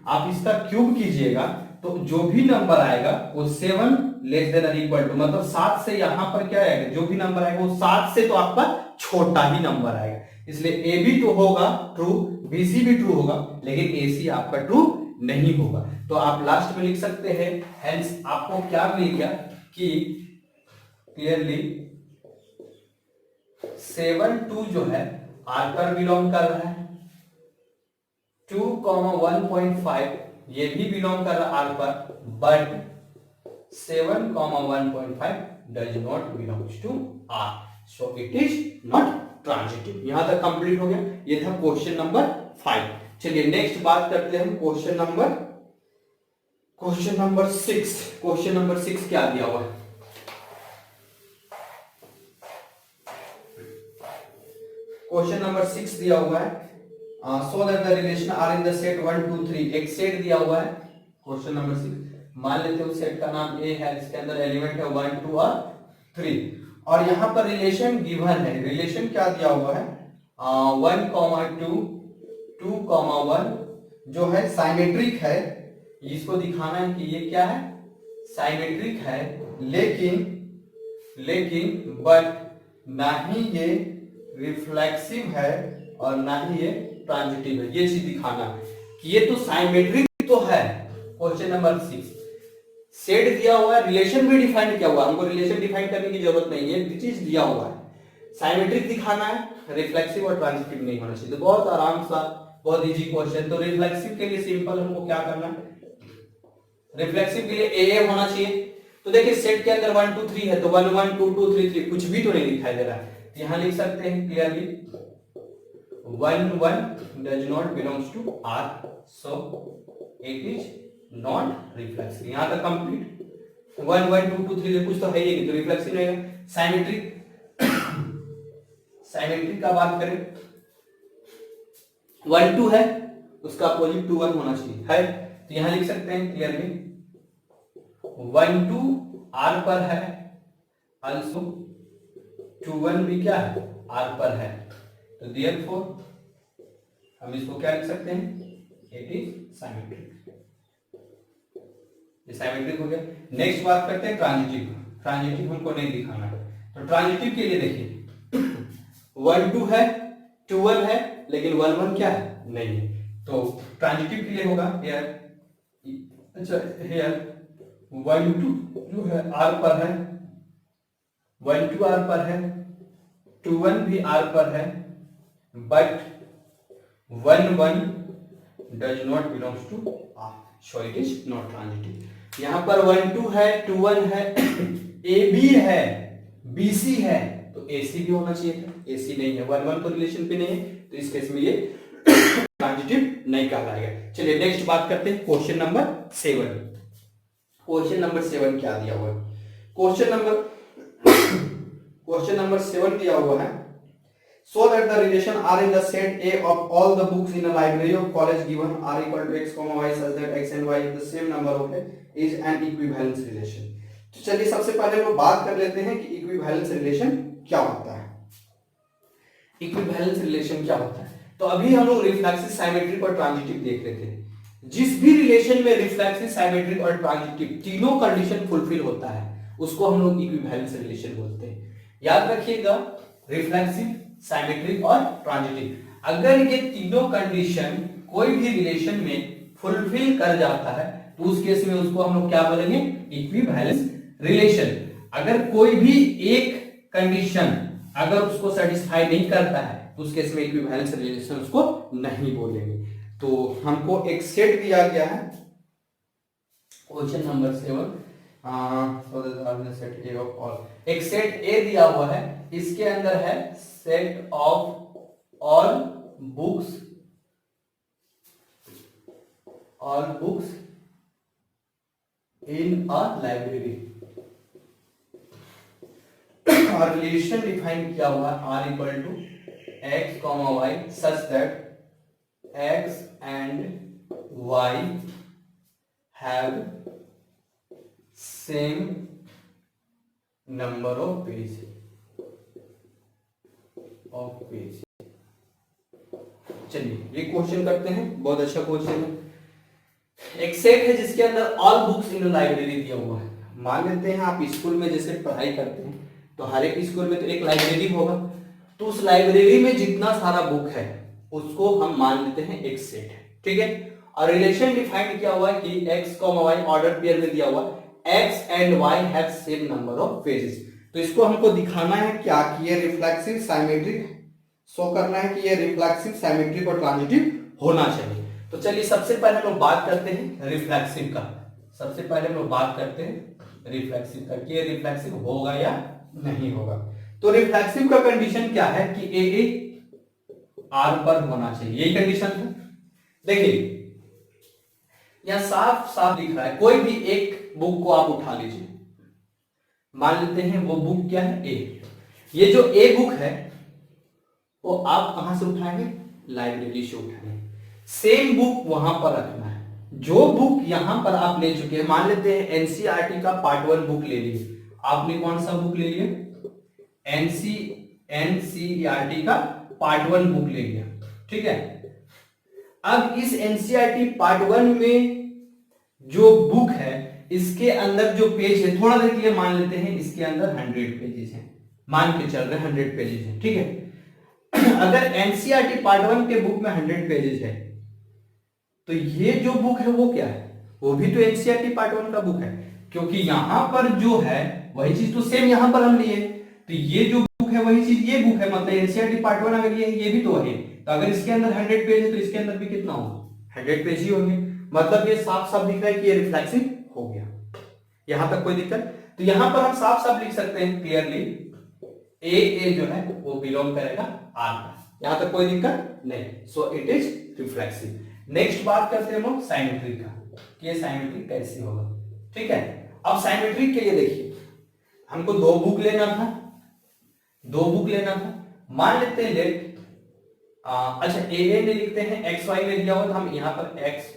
आप इसका क्यूब कीजिएगा तो जो भी नंबर आएगा वो 7 लेस देन इक्वल टू, मतलब 7 से यहां पर क्या आएगा, जो भी नंबर आएगा वो 7 से तो आपका छोटा ही नंबर आएगा। इसलिए ए बी तो होगा ट्रू, बी सी भी ट्रू होगा, लेकिन ए सी आपका ट्रू नहीं होगा। तो आप लास्ट में लिख सकते हैं हेंस आपको क्या मिल गया कि क्लियरली 7 2 जो है आर पर बिलोंग कर रहा है, 2, 1.5 ये भी बिलोंग कर रहा है आर पर, but 7, 1.5 does not belongs to R, so it is not transitive. यहां तक कंप्लीट हो गया, ये था क्वेश्चन नंबर 5। चलिए नेक्स्ट बात करते हैं हम क्वेश्चन नंबर 6। क्वेश्चन नंबर 6 क्या दिया हुआ है? क्वेश्चन नंबर 6 दिया हुआ है, so that the relation R in the set 1 2 3। एक सेट दिया हुआ है क्वेश्चन नंबर 6, मान लेते हैं उस सेट का नाम ए है, इसके अंदर एलिमेंट है 1 2 और 3, और यहां पर रिलेशन गिवन है। रिलेशन क्या दिया हुआ है 1, 2, 2, 1 जो है साइमेट्रिक है। इसको दिखाना है कि ये क्या है साइमेट्रिक है, लेकिन बट ना ही ये रिफ्लेक्सिव है और ना ही ये ट्रांजिटिव है। ये चीज दिखाना है कि ये तो साइमेट्रिक तो है। क्वेश्चन नंबर 6 सेट दिया हुआ है, रिलेशन भी डिफाइन किया हुआ है, हमको रिलेशन डिफाइन करने की जरूरत नहीं है, चीज दिया हुआ है। साइमेट्रिक दिखाना है, रिफ्लेक्सिव और ट्रांजिटिव नहीं होना चाहिए। तो बहुत आराम सा, बहुत इजी क्वेश्चन। तो रिफ्लेक्सिव के लिए सिंपल हमको क्या करना है, रिफ्लेक्सिव के लिए ए होना चाहिए। तो देखिए सेट के अंदर 1 2 3 है, तो 1 1 2 2 3 3 कुछ भी तो नहीं दिखाई दे रहा है। यहां लिख सकते हैं clearly 1 1 does not belongs to R, so it is not reflexive. यहां तक कंप्लीट। 1 1 2 2 3 कुछ तो है ही नहीं, तो रिफ्लेक्सिव रहेगा। साइमेट्रिक का बात करें 1 2 है, उसका अपोजिट 2 1 होना चाहिए है। तो यहां लिख सकते हैं क्लियरली 1 2 आर पर है, आल्सो 2 1 भी क्या है आर पर है। तो देयरफॉर हम इसको क्या लिख सकते हैं, इट इज साइमेट्रिक। ये साइमेट्रिक हो गया। नेक्स्ट बात करते हैं ट्रांजिटिव। ट्रांजिटिव हमको नहीं दिखाना है, तो ट्रांजिटिव के लिए देखिए 1 2 है, 2 1 है, लेकिन 1 1 क्या है नहीं है। तो ट्रांजिटिव के लिए होगा हियर, अच्छा हियर 1 2 जो है आर पर है, 1 2 आर पर है, 2 1 भी आर पर है, but 1 1 does not belongs to R, so it is not transitive. यहां पर 1 2 है, 2 1 है, ए बी है, बी सी है, तो ए सी भी होना चाहिए था, ए सी नहीं है, 1 1 तो रिलेशन पे नहीं है, तो इस केस में ये ट्रांजिटिव नहीं कहलाएगा। चलिए नेक्स्ट बात करते हैं क्वेश्चन नंबर 7। क्वेश्चन नंबर 7 क्या दिया हुआ है? क्वेश्चन नंबर 7 दिया हुआ है, so that the relation R in the set A of all the books in a library of college given R equal to x, y such that x and y is the same number of is an equivalence relation। तो चलिए सबसे पहले हम लोग बात कर लेते हैं कि इक्विवेलेंस रिलेशन क्या होता है। इक्विवेलेंस रिलेशन क्या होता है? तो अभी हम लोग रिफ्लेक्सिव, साइमेट्रिक और ट्रांजिटिव देख रहे थे। जिस भी रिलेशन में रिफ्लेक्सिव, साइमेट्रिक और ट्रांजिटिव तीनों कंडीशन फुलफिल होता है उसको हम लोग इक्विवेलेंस रिलेशन बोलते हैं। याद रखिएगा, रिफ्लेक्सिव, साइमेट्रिक और ट्रांजिटिव, अगर ये तीनों कंडीशन कोई भी रिलेशन में फुलफिल कर जाता है तो उस केस में उसको हम लोग क्या बोलेंगे? Equivalence relation. अगर कोई भी एक कंडीशन अगर उसको सेटिस्फाई नहीं करता है तो उस केस में इक्विवेलेंस रिलेशन उसको नहीं बोलेंगे। तो हमको एक सेट दिया गया है question number 7, set A of all, एक सेट ए दिया हुआ है, इसके अंदर है set of all books in a library, और रिलेशन डिफाइन किया हुआ है R equal to X comma Y such that X and Y have same number of page. चलिए ये क्वेश्चन करते हैं, बहुत अच्छा क्वेश्चन है। एक सेट है जिसके अंदर ऑल बुक्स इन लाइब्रेरी दिया हुआ है। मान लेते हैं आप स्कूल में जैसे पढ़ाई करते हैं तो हर एक स्कूल में तो एक लाइब्रेरी होगा, तो उस लाइब्रेरी में जितना सारा बुक है उसको हम मान लेते हैं एक सेट है, ठीक है। और रिलेशन डिफाइन किया हुआ है कि x, y ऑर्डर पेयर में दिया हुआ x and y have same number of pages. तो इसको हमको दिखाना है क्या कि ये रिफ्लेक्सिव, साइमेट्रिक, शो करना है कि ये रिफ्लेक्सिव, साइमेट्रिक और ट्रांजिटिव होना चाहिए। तो चलिए सबसे पहले हम लोग बात करते हैं रिफ्लेक्सिव का। सबसे पहले हम लोग बात करते हैं रिफ्लेक्सिव का कि ये रिफ्लेक्सिव होगा या नहीं होगा। तो रिफ्लेक्सिव का कंडीशन क्या है कि ए आर पर होना चाहिए, यही कंडीशन है। देखिए यहां साफ साफ दिख रहा है, कोई भी एक बुक को आप उठा लीजिए, मान लेते हैं वो बुक क्या है? ए। ये जो ए बुक है वो आप कहां से उठाएंगे? लाइब्रेरी से उठाएंगे। सेम बुक वहां पर रखना है। जो बुक यहां पर आप ले चुके हैं, मान लेते हैं एनसीईआरटी का पार्ट 1 बुक ले लिए, आपने कौन सा बुक ले लिया? एनसीईआरटी का पार्ट 1 बुक ले लिया, ठीक है। अब इस एनसीईआरटी पार्ट 1 में जो बुक है इसके अंदर जो पेज है, थोड़ा देर के लिए मान लेते हैं इसके अंदर 100 पेजेस हैं, मान के चल रहे हैं 100 पेजेस हैं, ठीक है। अगर एनसीईआरटी पार्ट 1 के बुक में 100 पेजेस है तो ये जो बुक है वो क्या है? वो भी तो एनसीईआरटी पार्ट 1 का बुक है, क्योंकि यहां पर जो है वही चीज तो सेम यहां पर हम लिए, तो ये जो बुक है वही चीज ये बुक है, मतलब एनसीईआरटी पार्ट 1 अगर ये भी तो है, तो अगर इसके अंदर 100 पेज है तो इसके अंदर भी कितना होगा? 100 पेज ही होंगे। मतलब ये साफ साफ दिख रहा है कि ये रिफ्लेक्सिव हो गया। यहां तक कोई दिक्कत? तो यहां पर हम साफ साफ लिख सकते हैं क्लियरली ए जो है वो बिलोंग करेगा आर का। यहां तक कोई दिक्कत नहीं, सो इट इज रिफ्लेक्सिव। नेक्स्ट बात करते हैं हम लोग साइमेट्रिक का कि ये साइमेट्रिक कैसे होगा, ठीक है। अब साइमेट्रिक के लिए देखिए, हमको दो बुक लेना था, मान लेते हैं लेट अच्छा ए में लिखते हैं, एक्स वाई में दिया हुआ तो हम यहाँ पर एक्स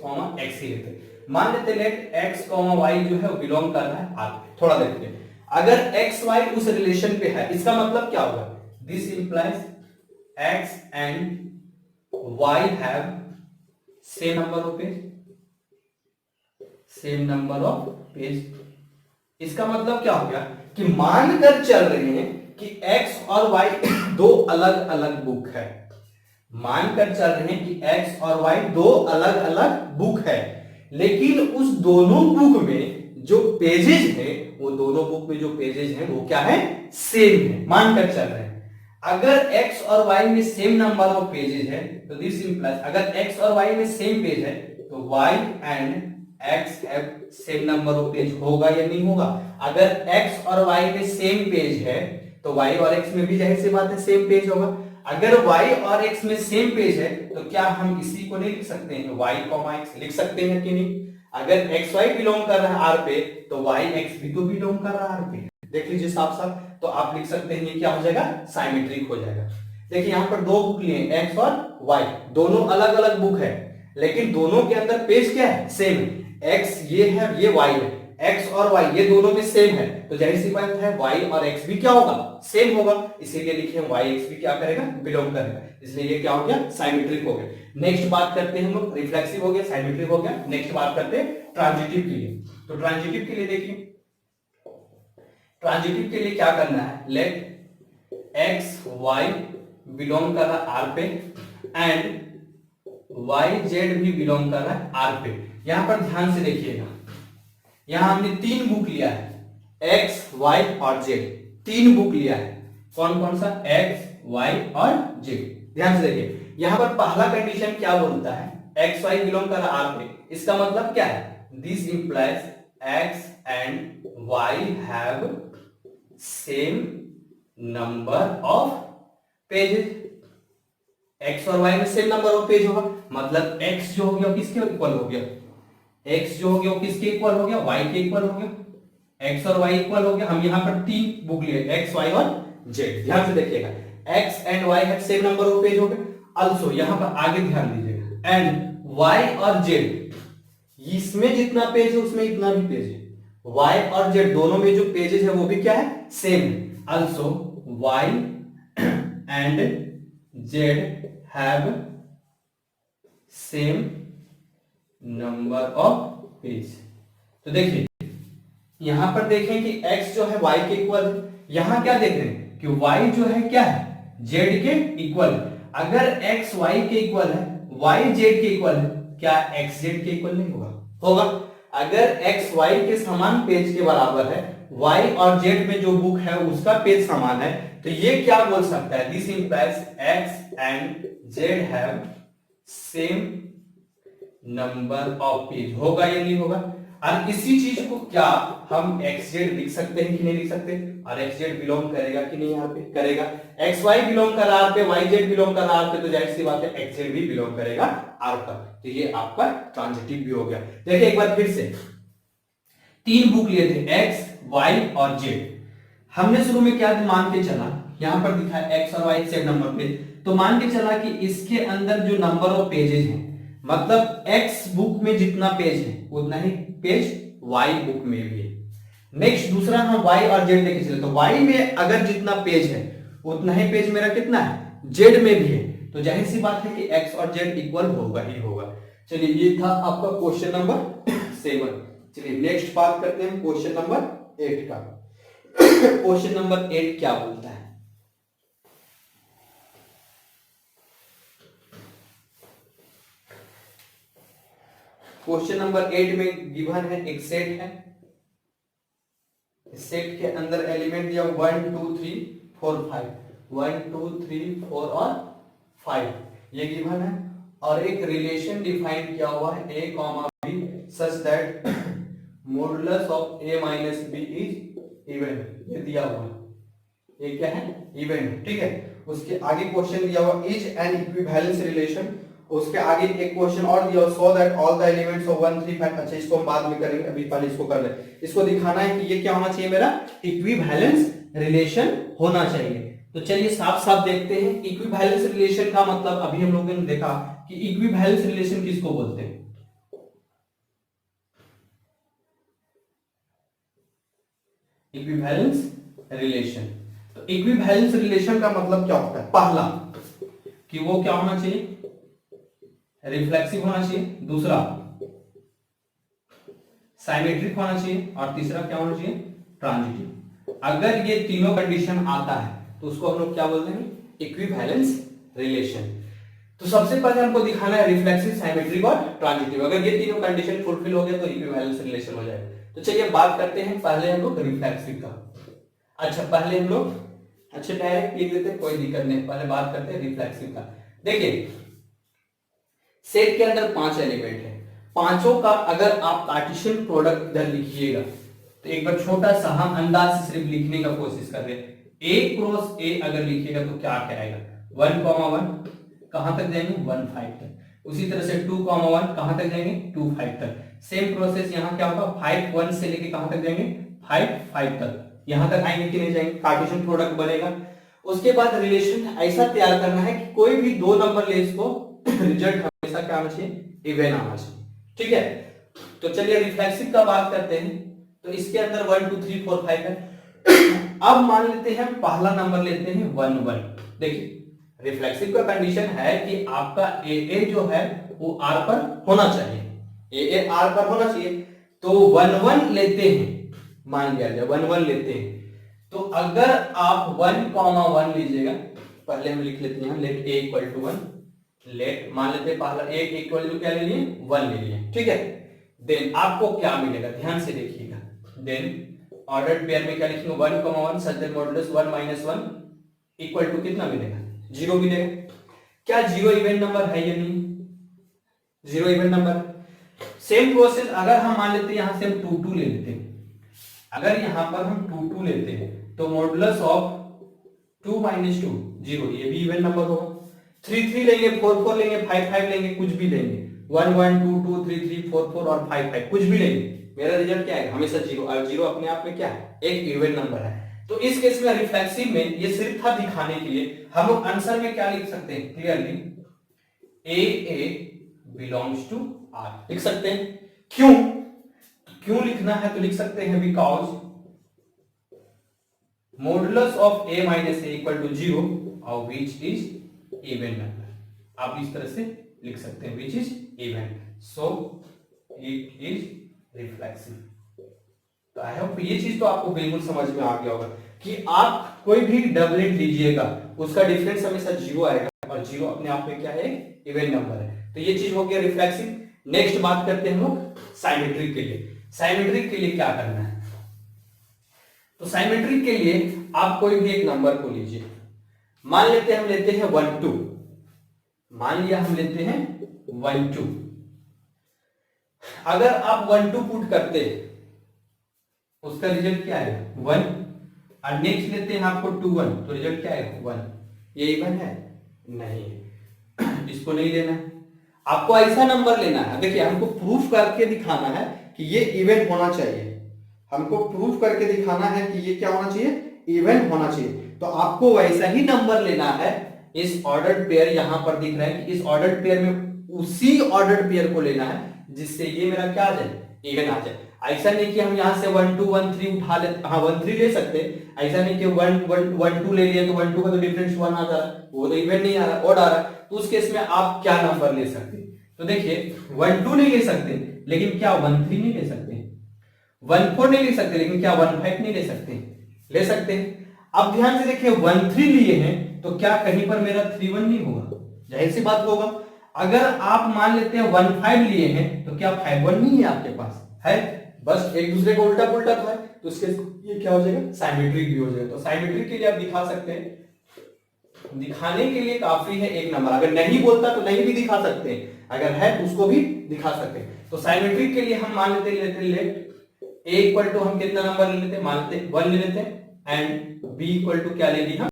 ही लेते हैं। मान लेते हैं लेट एक्स वाई जो है वो बिलोंग कर रहा है आर। थोड़ा देखते हैं, अगर एक्स वाई उस रिलेशन पे है इसका मतलब क्या होगा? This implies x and Y have same number of page. इसका मतलब क्या हो गया कि मानकर चल रहे हैं कि x और y दो अलग अलग बुक है, मानकर चल रहे हैं कि x और y दो अलग अलग बुक है, लेकिन उस दोनों बुक में जो पेजेज है, वो दोनों बुक में जो पेजेज है वो क्या है? सेम है, मानकर चल रहे हैं। अगर x और y में सेम नंबर ऑफ पेजेज है तो दिस इंप्लाइज, अगर x और y में सेम पेज है तो y and x have same number of page, होगा या नहीं होगा? अगर x और y में सेम पेज है तो y और x में भी जाहिर सी बात है सेम पेज होगा। अगर y और x में सेम पेज है तो क्या हम इसी को नहीं लिख सकते हैं, y, x लिख सकते हैं कि नहीं? अगर x y बिलोंग कर रहा है R पे तो y x भी तो बिलोंग कर रहा है R पे, देख लीजिए साफ साफ। तो आप लिख सकते हैं ये क्या हो जाएगा, साइमेट्रिक हो जाएगा। देखिए यहाँ पर दो बुक लिए x और y, दोनों अलग अलग बुक है लेकिन दोनों के अंदर पेज क्या है, सेम है। x ये है, ये y है, x और y ये दोनों में सेम है तो जाहिर सी बात है y और x भी क्या होगा, सेम होगा, इसीलिए लिखे y x भी क्या करेगा, बिलोंग करेगा, इसलिए ये क्या हो गया, साइमेट्रिक हो गया। नेक्स्ट बात करते हैं हम लोग, रिफ्लेक्सिव हो गया, साइमेट्रिक हो गया। नेक्स्ट बात करते हैं ट्रांजिटिव के लिए। तो ट्रांजिटिव के लिए देखिए, ट्रांजिटिव के लिए क्या करना है, लेट x y बिलोंग कर रहा है R पे एंड y z भी बिलोंग कर रहा है R पे। यहां पर ध्यान से देखिएगा, यहां हमने तीन बुक लिया है, x y और z, तीन बुक लिया है। कौन कौन सा, x y और z। ध्यान से देखिए, यहां पर पहला कंडीशन क्या बोलता है, x y बिलोंग कर रहा है R पे, इसका मतलब क्या है, this implies x and y have same number of pages. x और y में सेम नंबर ऑफ पेज होगा, मतलब x जो हो गया किसके इक्वल हो गया, x जो हो गया किसके इक्वल हो गया, y के इक्वल हो गया, x और y इक्वल हो गया। हम यहाँ पर तीन बुक लिए, x y और z। ध्यान से देखिएगा, x and y have same number of page हो गए। आल्सो यहाँ पर आगे ध्यान दीजिएगा, एंड y और z, इसमें जितना पेज है उसमें इतना भी पेज है, y और z दोनों में जो पेजेस है वो भी क्या है, सेम है। Also y and z have same number of page. तो देखिए यहां पर देखें कि x जो है y के इक्वल है, यहां क्या देख रहे हैं कि y जो है क्या है, z के इक्वल है। अगर x y के इक्वल है, y z के इक्वल है, क्या x z के इक्वल नहीं होगा, होगा। अगर x y के समान पेज के बराबर है, y और z में जो बुक है उसका पेज समान है, तो ये क्या बोल सकता है, this implies x and z have same number of page, होगा या नहीं होगा। और इसी चीज को क्या हम xz लिख सकते हैं कि नहीं लिख सकते, और xz बिलोंग करेगा कि नहीं, यहाँ पे करेगा। xy बिलोंग कर R पे, yz बिलोंग कर R पे, तो जाहिर सी बात है xz भी बिलोंग करेगा R पर, तो ये आपका ट्रांजिटिव भी हो गया। देखिए एक बार फिर से, तीन बुक लिए थे x y और z। हमने शुरू में क्या मान के चला, यहां पर दिखा x और y सेम नंबर पे, तो मान के चला कि इसके अंदर जो नंबर ऑफ पेजेस हैं, मतलब x बुक में जितना पेज है उतना ही पेज y बुक में भी है। नेक्स्ट दूसरा हम y और z लेके चले, तो y में अगर जितना पेज है उतना ही पेज मेरा कितना है, z में भी है, तो जाहिर सी बात है कि x और z इक्वल होगा ही होगा। चलिए ये था आपका क्वेश्चन नंबर 7। चलिए नेक्स्ट बात करते हैं क्वेश्चन नंबर 8 का। क्वेश्चन नंबर 8 क्या बोलता है, क्वेश्चन नंबर 8 में गिवन है एक सेट है, सेट के अंदर एलिमेंट दिया 1 2 3 4 5, 1 2 3 4 और 5 ये गिवन है, और एक रिलेशन डिफाइन किया हुआ है a comma b such that modulus of a minus b is even, ये दिया हुआ है, ये क्या है, इवन, ठीक है। उसके आगे क्वेश्चन दिया हुआ इज एन इक्विवेलेंस रिलेशन, उसके आगे एक क्वेश्चन और दिया सो that all the elements of 1 3 5। अच्छा इसको हम बाद में करेंगे, अभी पहले इसको कर ले। इसको दिखाना है कि ये क्या होना चाहिए, मेरा इक्विवेलेंस रिलेशन होना चाहिए। तो चलिए साफ साफ देखते हैं इक्विवेलेंस रिलेशन का मतलब। अभी हम लोगों ने देखा कि इक्विवेलेंस रिलेशन किसको बोलते हैं, इक्विवेलेंस रिलेशन। तो इक्विवेलेंस रिलेशन का मतलब क्या होता है, पहला कि वो क्या होना चाहिए, रिफ्लेक्सिव होना चाहिए, दूसरा साइमेट्रिक होना चाहिए, और तीसरा क्या होना चाहिए, ट्रांजिटिव। अगर ये तीनों कंडीशन आता है तो उसको हम लोग क्या बोलते हैं, इक्विवेलेंस रिलेशन। तो सबसे पहले हमको दिखाना है रिफ्लेक्सिव, साइमेट्रिक और ट्रांजिटिव। अगर ये तीनों कंडीशन फुलफिल हो गए तो इक्विवेलेंस रिलेशन हो जाएगा। तो चलिए बात करते हैं पहले हम लोग रिफ्लेक्सिव का। अच्छा पहले हम लोग डायरेक्ट लिख देते हैं, कोई दिक्कत नहीं, पहले बात करते हैं रिफ्लेक्सिव का। देखिए सेट के अंदर 5 एलिमेंट है, पांचों का अगर आप कार्टेशियन प्रोडक्ट इधर लिखिएगा तो एक बार छोटा सा हम अंदाज से सिर्फ लिखने का कोशिश कर रहे हैं, a क्रॉस a अगर लिखिएगा तो क्या आएगा, 1,1 कहां तक जाएंगे 1,5 तक। उसी तरह से 2,1 कहां तक जाएंगे 2,5 तक। सेम प्रोसेस यहाँ क्या होगा 5,1 से लेके कहां तक जाएंगे 5,5 तक। यहां तक आएंगे कि नहीं जाएंगे, कार्टेशियन प्रोडक्ट बनेगा। उसके बाद रिलेशन ऐसा तैयार करना है कि कोई भी दो नंबर ले इसको रिजल्ट हमेशा क्या आना चाहिए इवन आना चाहिए। ठीक है, तो चलिए रिफ्लेक्सिव का बात करते हैं। तो इसके अंदर 1 2 3 4 5 है। अब मान लेते हैं पहला नंबर लेते हैं 1 1। देखिए रिफ्लेक्सिव का कंडीशन है कि आपका ए ए जो है वो आर पर होना चाहिए, ए ए आर पर होना चाहिए। तो 1 1 लेते हैं, मान लिया जाए 1 1 लेते हैं। तो अगर आप 1,1 लीजिएगा, पहले हम लिख लेते हैं लेट ए इक्वल टू 1। लेट मान लेते हैं पहला ए इक्वल टू क्या ले लिए 1 ले लिए। ठीक है, देन आपको क्या मिलेगा ध्यान से देखिएगा। देन ऑर्डर्ड पेयर में क्या लिखेंगे 1,1 such that modulus 1 - 1 equal to कितना मिलेगा 0 मिलेगा। क्या 0 इवन नंबर है या नहीं, 0 इवन नंबर। सेम प्रोसेस अगर हम मान लेते हैं यहां से हम 2 2 ले लेते हैं। अगर यहां पर हम 2 2 लेते हैं तो मॉडुलस ऑफ 2 - 2 0, ये भी इवन नंबर होगा। 3 3 लेंगे, 4 4 लेंगे, 5 5 लेंगे, कुछ भी लेंगे, 1 1 2 2 3 3 4 4 और 5 5 कुछ भी लेंगे, मेरा रिजल्ट क्या है हमेशा 0। और 0 अपने आप में क्या है एक इवन नंबर है। तो इस केस में रिफ्लेक्सिव में ये सिर्फ था दिखाने के लिए। हम लोग आंसर में क्या लिख सकते हैं clearly A A belongs to R लिख सकते हैं। क्यों क्यों लिखना है तो लिख सकते हैं because modulus of a - a equal to 0 और विच इज इवन नंबर। आप इस तरह से लिख सकते हैं which is even, so it is reflexive. तो आई होप ये चीज तो आपको बिल्कुल समझ में आ गया होगा कि आप कोई भी डबलेट लीजिएगा उसका डिफरेंस हमेशा 0 आएगा और 0 अपने आप में क्या है इवन नंबर है। तो ये चीज हो गया रिफ्लेक्सिव। नेक्स्ट बात करते हैं हम लोग साइमेट्रिक के लिए। साइमेट्रिक के लिए क्या करना है, तो साइमेट्रिक के लिए आप कोई भी एक नंबर को लीजिए। मान लेते हैं हम लेते हैं 1 2, मान लिया हम लेते हैं 1 2। अगर आप 1 2 पुट करते हैं उसका रिजल्ट क्या है 1, और नेक्स्ट लेते हैं आपको 2 1 तो रिजल्ट क्या है 1। ये इवन है नहीं है, इसको नहीं लेना है, आपको ऐसा नंबर लेना है। देखिए हमको प्रूफ करके दिखाना है कि ये इवन होना चाहिए, हमको प्रूफ करके दिखाना है कि ये क्या होना चाहिए इवन होना चाहिए। तो आपको वैसा ही नंबर लेना है। इस ऑर्डर्ड पेयर यहां पर दिख रहा है कि इस ऑर्डर्ड पेयर में उसी ऑर्डर्ड पेयर को लेना है जिससे ये मेरा क्या आ जाए इवन आ जाए। ऐसा नहीं कि हम यहां से 1 2 1 3 उठा लेते, हाँ 1 3 ले सकते हैं। ऐसा नहीं कि 1 2 ले लिए तो 1 2 का तो डिफरेंस 1 आ जा रहा है, वो तो इवन नहीं आ रहा ओड आ रहा है। तो उस केस में आप क्या नंबर ले सकते हैं, तो देखिए 1 2 नहीं ले सकते लेकिन क्या 1 3 नहीं ले सकते, 1 4 नहीं ले सकते लेकिन क्या 1 5 नहीं ले सकते, ले सकते हैं। अब ध्यान से देखिए 1 3 लिए हैं तो क्या कहीं पर मेरा 3 1 नहीं होगा, जाहिर सी बात होगा। अगर आप मान लेते हैं 1 5 लिए हैं तो क्या 5 1 नहीं है आपके पास, है बस एक दूसरे को उल्टा पुल्टा तो है। तो इसके ये क्या हो जाएगा साइमेट्रिक भी हो जाएगा। तो साइमेट्रिक के लिए आप दिखा सकते हैं, दिखाने के लिए काफी है एक नंबर। अगर नहीं बोलता तो नहीं भी दिखा सकते हैं, अगर है तो उसको भी दिखा सकते हैं। तो साइमेट्रिक के लिए हम मान लेते लेट ए इक्वल टू हम कितना नंबर ले लेते हैं, मान लेते 1 ले लेते हैं एंड बी इक्वल टू क्या ले लिया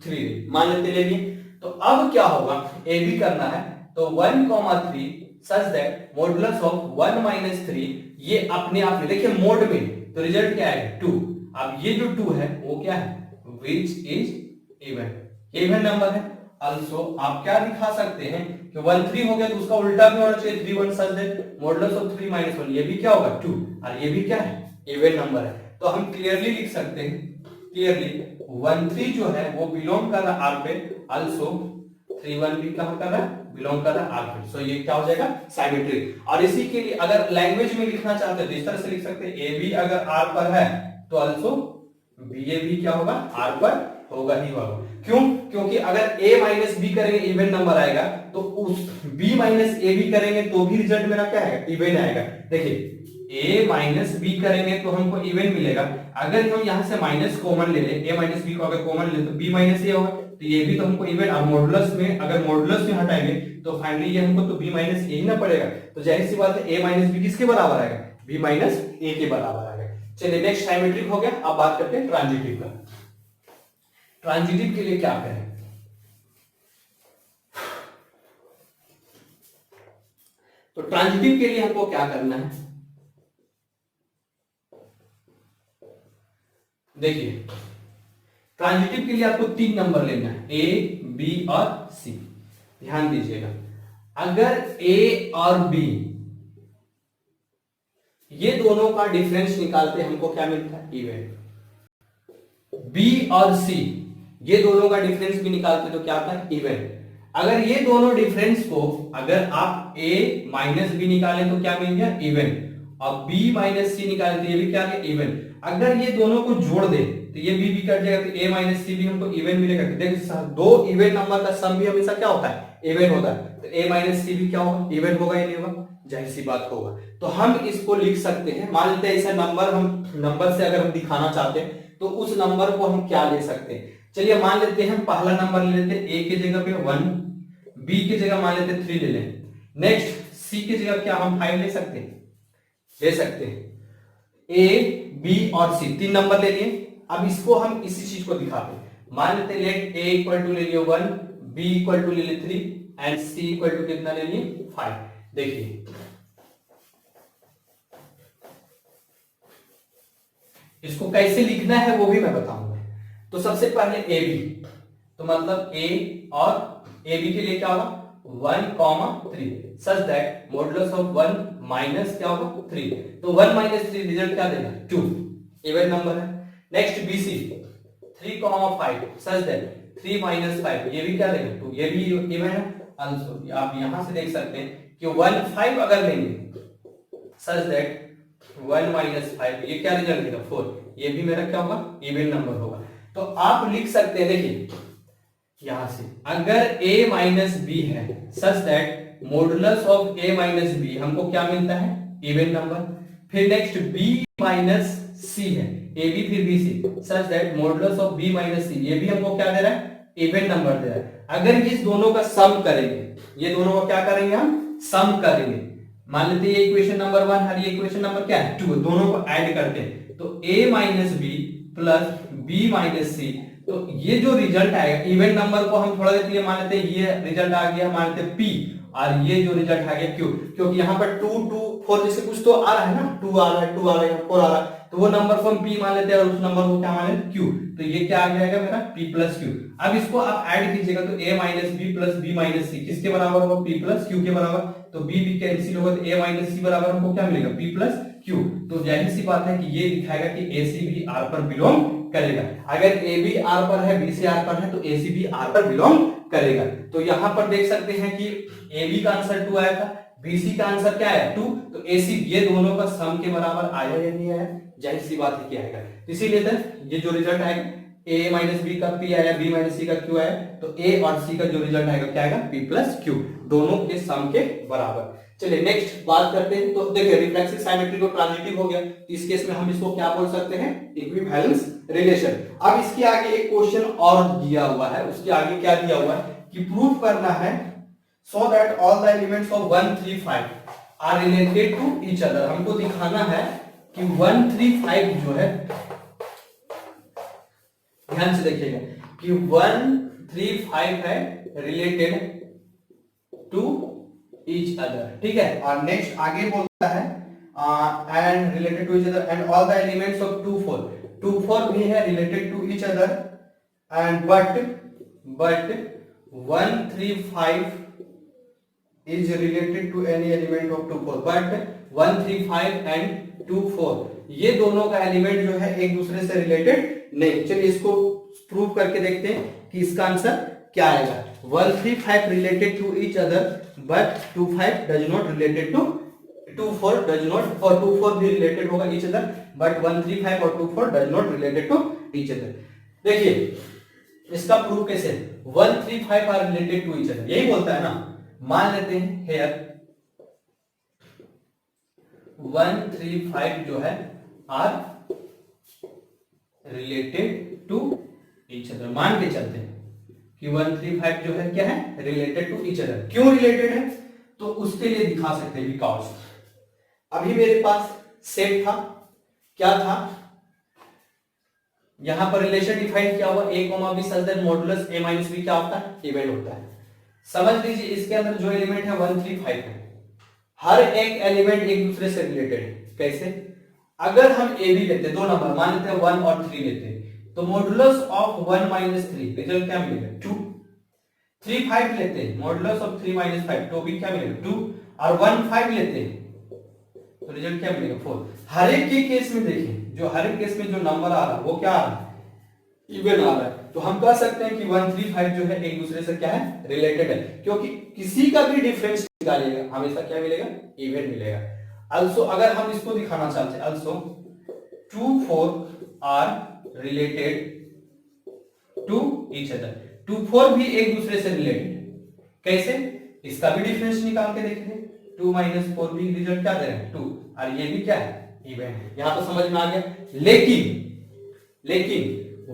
3 मान लेते ले लिए। तो अब क्या होगा ए बी करना है, तो 1 3 सच दैट मॉडुलस ऑफ 1 - 3 ये अपने आप में देखिए मोड में, तो रिजल्ट क्या है 2। अब ये जो 2 है वो क्या है which is even, even number है। also आप क्या दिखा सकते हैं कि 1 3 हो गया तो उसका उल्टा भी होना चाहिए 3 1 सच दैट मॉडुलस ऑफ 3 - 1 ये भी क्या होगा 2, और ये भी क्या है इवन नंबर है। तो हम क्लियरली लिख सकते हैं क्लियरली 1 3 जो है वो बिलोंग कर रहा आर पे, also 3 1 भी कहां कर रहा है बिलोंग कर रहा है आर पे। सो ये क्या हो जाएगा साइमेट्रिक। और इसी के लिए अगर लैंग्वेज में लिखना चाहते हैं तो इस तरह से लिख सकते हैं ए बी अगर आर पर है तो also बी ए भी क्या होगा आर पर होगा ही होगा। क्यों, क्योंकि अगर a माइनस बी करेंगे इवन नंबर आएगा, तो उस b माइनस ए बी करेंगे तो भी रिजल्ट मेरा क्या है इवन आएगा। देखिए a माइनस बी करेंगे तो हमको इवन मिलेगा। अगर हम यहां से माइनस कॉमन ले ले, a माइनस बी को अगर कॉमन ले तो b माइनस ए होगा, तो ये भी तो हमको इवन। और मॉडुलस में अगर मॉडुलस में हटाएंगे तो फाइनली ये हमको तो b माइनस ए ही ना पड़ेगा। तो जाहिर सी बात है a माइनस बी किसके बराबर आएगा b माइनस ए के बराबर आएगा। चलिए नेक्स्ट साइमेट्रिक हो गया। अब बात करते हैं ट्रांजिटिव का। ट्रांजिटिव के लिए क्या करें, तो ट्रांजिटिव के लिए हमको क्या करना है, देखिए ट्रांजिटिव के लिए आपको 3 नंबर लेना है, ए बी और सी। ध्यान दीजिएगा, अगर ए और बी ये दोनों का डिफरेंस निकालते हमको क्या मिलता है, इवन। बी और सी ये दोनों का डिफरेंस भी निकालते तो क्या आता है, इवन। अगर ये दोनों डिफरेंस को अगर आप a माइनस बी निकालें तो क्या मिल गया, इवन। और b माइनस सी निकालें तो ये भी क्या है, इवन। अगर ये दोनों को जोड़ दे तो ये b भी कट जाएगा, तो a माइनस सी भी हमको इवन मिलेगा। देखो दो इवन नंबर का सम भी हमेशा क्या होता है, इवन होता है। तो a माइनस सी भी क्या होगा, इवन होगा या नहीं होगा, जाहिर सी बात होगा। तो हम इसको लिख सकते हैं, मान लेते हैं ऐसा नंबर, हम नंबर से अगर हम दिखाना चाहते हैं तो उस नंबर को हम क्या ले सकते हैं। चलिए मान लेते हैं पहला नंबर ले लेते हैं, a की जगह पे 1, b की जगह मान लेते हैं 3 ले लें। नेक्स्ट c की जगह क्या हम 5 ले सकते हैं, ले सकते हैं। a b और c 3 नंबर ले लिए। अब इसको हम इसी चीज को दिखाते हैं, मान लेते हैं लेट a इक्वल टू ले लिए 1, b इक्वल टू ले लिए 3 एंड c इक्वल टू कितना ले लिए 5। देखिए इसको कैसे लिखना है वो भी मैं बताऊंगा। तो सबसे पहले ए बी, तो मतलब a और ए बी के लिए क्या होगा 1,3 सच दैट मॉडुलस ऑफ 1 माइनस क्या होगा 3। तो 1 माइनस 3 रिजल्ट क्या देगा 2, इवन नंबर है। Next B C 3,5 such that 3 minus 5 ये भी क्या देगा 2, ये भी इवन है। आंसर आप यहां से देख सकते हैं कि 1 5 अगर लेंगे सच दैट 1 माइनस 5 ये क्या रिजल्ट देगा 4, ये भी मेरा क्या होगा इवन नंबर होगा। तो आप लिख सकते हैं, देखिए यहां से अगर a माइनस बी है such that modulus of a minus B हमको क्या मिलता है इवन नंबर। फिर नेक्स्ट b माइनस c है, a b फिर b c such that modulus of b minus c ये भी हमको क्या दे रहा है इवन नंबर दे रहा है। अगर इस दोनों का सम करेंगे, ये दोनों का क्या करेंगे हम सम करेंगे। मान लेते हैं ये इक्वेशन नंबर 1 और ये इक्वेशन नंबर क्या है 2, दोनों को ऐड करते हैं तो a minus B plus b minus C. तो ये जो रिजल्ट आएगा इवन नंबर को हम थोड़ा देर के लिए मान लेते हैं ये रिजल्ट आ गया, मान लेते हैं p, और ये जो रिजल्ट आ गया q, क्योंकि यहाँ पर 2 2 4 जैसे कुछ तो आ रहा है ना, 2 आ रहा है 2 आ रहा है 4 आ रहा है, तो वो नंबर को हम p मान लेते हैं और उस नंबर को क्या मान लेते हैं q। तो ये क्या आ जाएगा मेरा p प्लस q। अब इसको आप ऐड कीजिएगा तो a minus B plus b minus C किसके बराबर होगा p प्लस q के बराबर। तो b b कैंसिल होगा तो a माइनस सी बराबर हमको क्या मिलेगा p प्लस q। तो जाहिर सी बात है कि ये दिखाएगा कि ac भी r पर बिलोंग करेगा। अगर a भी r पर है b से r पर है तो ac भी r पर बिलोंग करेगा। तो यहाँ पर देख सकते हैं कि ab का आंसर 2 आया था, bc का आंसर क्या है 2, तो ac ये दोनों का सम के बराबर आया या नहीं आया, जाहिर सी बात है कि आएगा। इसीलिए ये जो रिजल्ट आएगा a माइनस बी का p आया, b माइनस सी का q आया, तो a और c का जो रिजल्ट आएगा क्या आएगा p प्लस q, दोनों के सम के बराबर। चलिए नेक्स्ट बात करते हैं। तो देखिए रिफ्लेक्सिव सिमेट्री को ट्रांजिटिव हो गया, तो इस केस में हम इसको क्या बोल सकते हैं इक्विवेलेंस रिलेशन। अब इसके आगे एक क्वेश्चन और दिया हुआ है, उसके आगे क्या दिया हुआ है कि प्रूव करना है so that all the elements of 1 3 5 are related to each other. हमको दिखाना है कि 1 3 5 जो है, ध्यान से देखिएगा कि 1 3 5 है रिलेटेड टू ईच अदर, ठीक है। और नेक्स्ट आगे बोलता है and related to each other and all the elements of 2 4 2 4 भी है related to each other and but 1 3 5 is related to any element of 2 4 but 1 3 5 and 2 4 ये दोनों का एलिमेंट जो है एक दूसरे से रिलेटेड नहीं। चलिए इसको प्रूव करके देखते हैं कि इसका आंसर क्या आएगा। 1 3 5 related to each other but 2 5 does not related to 2 4 does not, और 2 4 भी रिलेटेड होगा ईच अदर बट 1 3 5 और 2 4 does not related to each other. देखिए इसका प्रूफ कैसे, 1 3 5 are related to each other, यही बोलता है ना। मान लेते हैं हेयर 1 3 5 जो है are related to each other, मान के चलते हैं कि 1 3 5 जो है क्या है रिलेटेड टू ईच अदर। क्यों रिलेटेड है तो उसके लिए दिखा सकते हैं बिकॉज अभी मेरे पास सेट था, क्या था यहां पर रिलेशन डिफाइन किया हुआ a, b such that modulus a minus b क्या होता है इवन होता है। समझ लीजिए इसके अंदर जो एलिमेंट है 1 3 5 है, हर एक एलिमेंट एक दूसरे से रिलेटेड है। कैसे? अगर हम ए बी लेते हैं, दो नंबर मान लेते हैं 1 और 3 लेते हैं, तो मॉडुलस ऑफ 1 माइनस 3 रिजल्ट क्या मिलेगा? 2। 3 5 लेते हैं, मॉडुलस ऑफ 3 माइनस 5 तो भी क्या मिलेगा? 2। और 1 5 लेते हैं तो रिजल्ट क्या मिलेगा? 4। हर एक के केस में देखें, जो हर एक केस में जो नंबर आ रहा है वो क्या आ रहा है? इवन आ रहा है। तो हम कह सकते हैं कि 1 3 5 जो है एक दूसरे से क्या है? रिलेटेड है, क्योंकि किसी का भी डिफरेंस निकालिएगा हमेशा क्या मिलेगा? इवन मिलेगा। also अगर हम इसको दिखाना चाहते हैं, also 2 4 are related to each other, 2 4 भी एक दूसरे से रिलेटेड है। कैसे? इसका भी डिफरेंस निकाल के देखेंगे, 2 माइनस 4 भी रिजल्ट क्या दे रहा है? 2। और ये भी क्या है? इवन है। यहां तो समझ में आ गया। लेकिन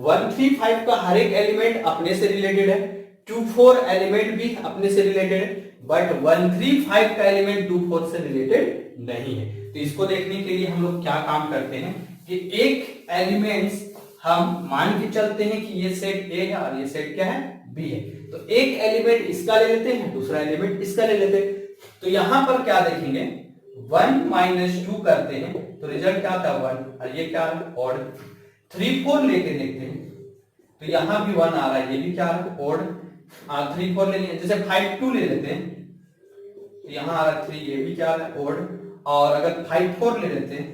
1 3 5 का हर एक एलिमेंट अपने से रिलेटेड है, 2 4 एलिमेंट भी अपने से रिलेटेड है, बट 1 3 5 का एलिमेंट 2 4 से रिलेटेड नहीं है। तो इसको देखने के लिए हम लोग क्या काम करते हैं कि एक एलिमेंट्स हम मान के चलते हैं कि ये सेट ए है और ये सेट क्या है? बी है। तो एक एलिमेंट इसका ले लेते हैं, दूसरा एलिमेंट इसका ले लेते हैं। तो यहां पर क्या देखेंगे? 1 माइनस 2 करते हैं तो रिजल्ट क्या आता है? 1। और ये क्या है? ऑड। 3 4 लेके देखते हैं तो यहां भी 1 आ रहा है, ये भी क्या आ रहा है? ऑड। 3 4 ले लिए, जैसे 5 2 ले लेते हैं तो यहां आ रहा है 3, ये भी क्या आ रहा है? ऑड। और अगर 5 4 ले लेते हैं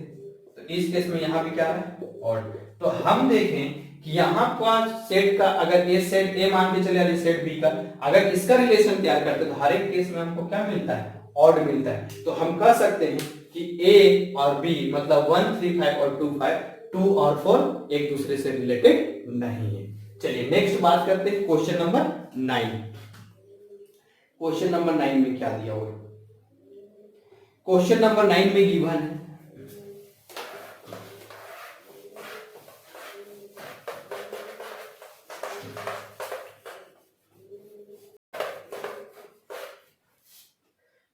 तो इस केस में यहां भी क्या आ रहा है? ऑड। तो हम देखें कि यहां पर सेट का, अगर ये सेट ए मान के चले और ये सेट बी का, अगर इसका रिलेशन तैयार करते तो हर एक केस में हमको क्या मिलता है? ऑड मिलता है। तो हम कह सकते हैं कि ए और बी मतलब 1 3 5 और 2 5, 2 और 4 एक दूसरे से रिलेटेड नहीं है। चलिए नेक्स्ट बात करते हैं क्वेश्चन नंबर 9। क्वेश्चन नंबर 9 में क्या दिया हुआ है? क्वेश्चन नंबर 9 में गिवन है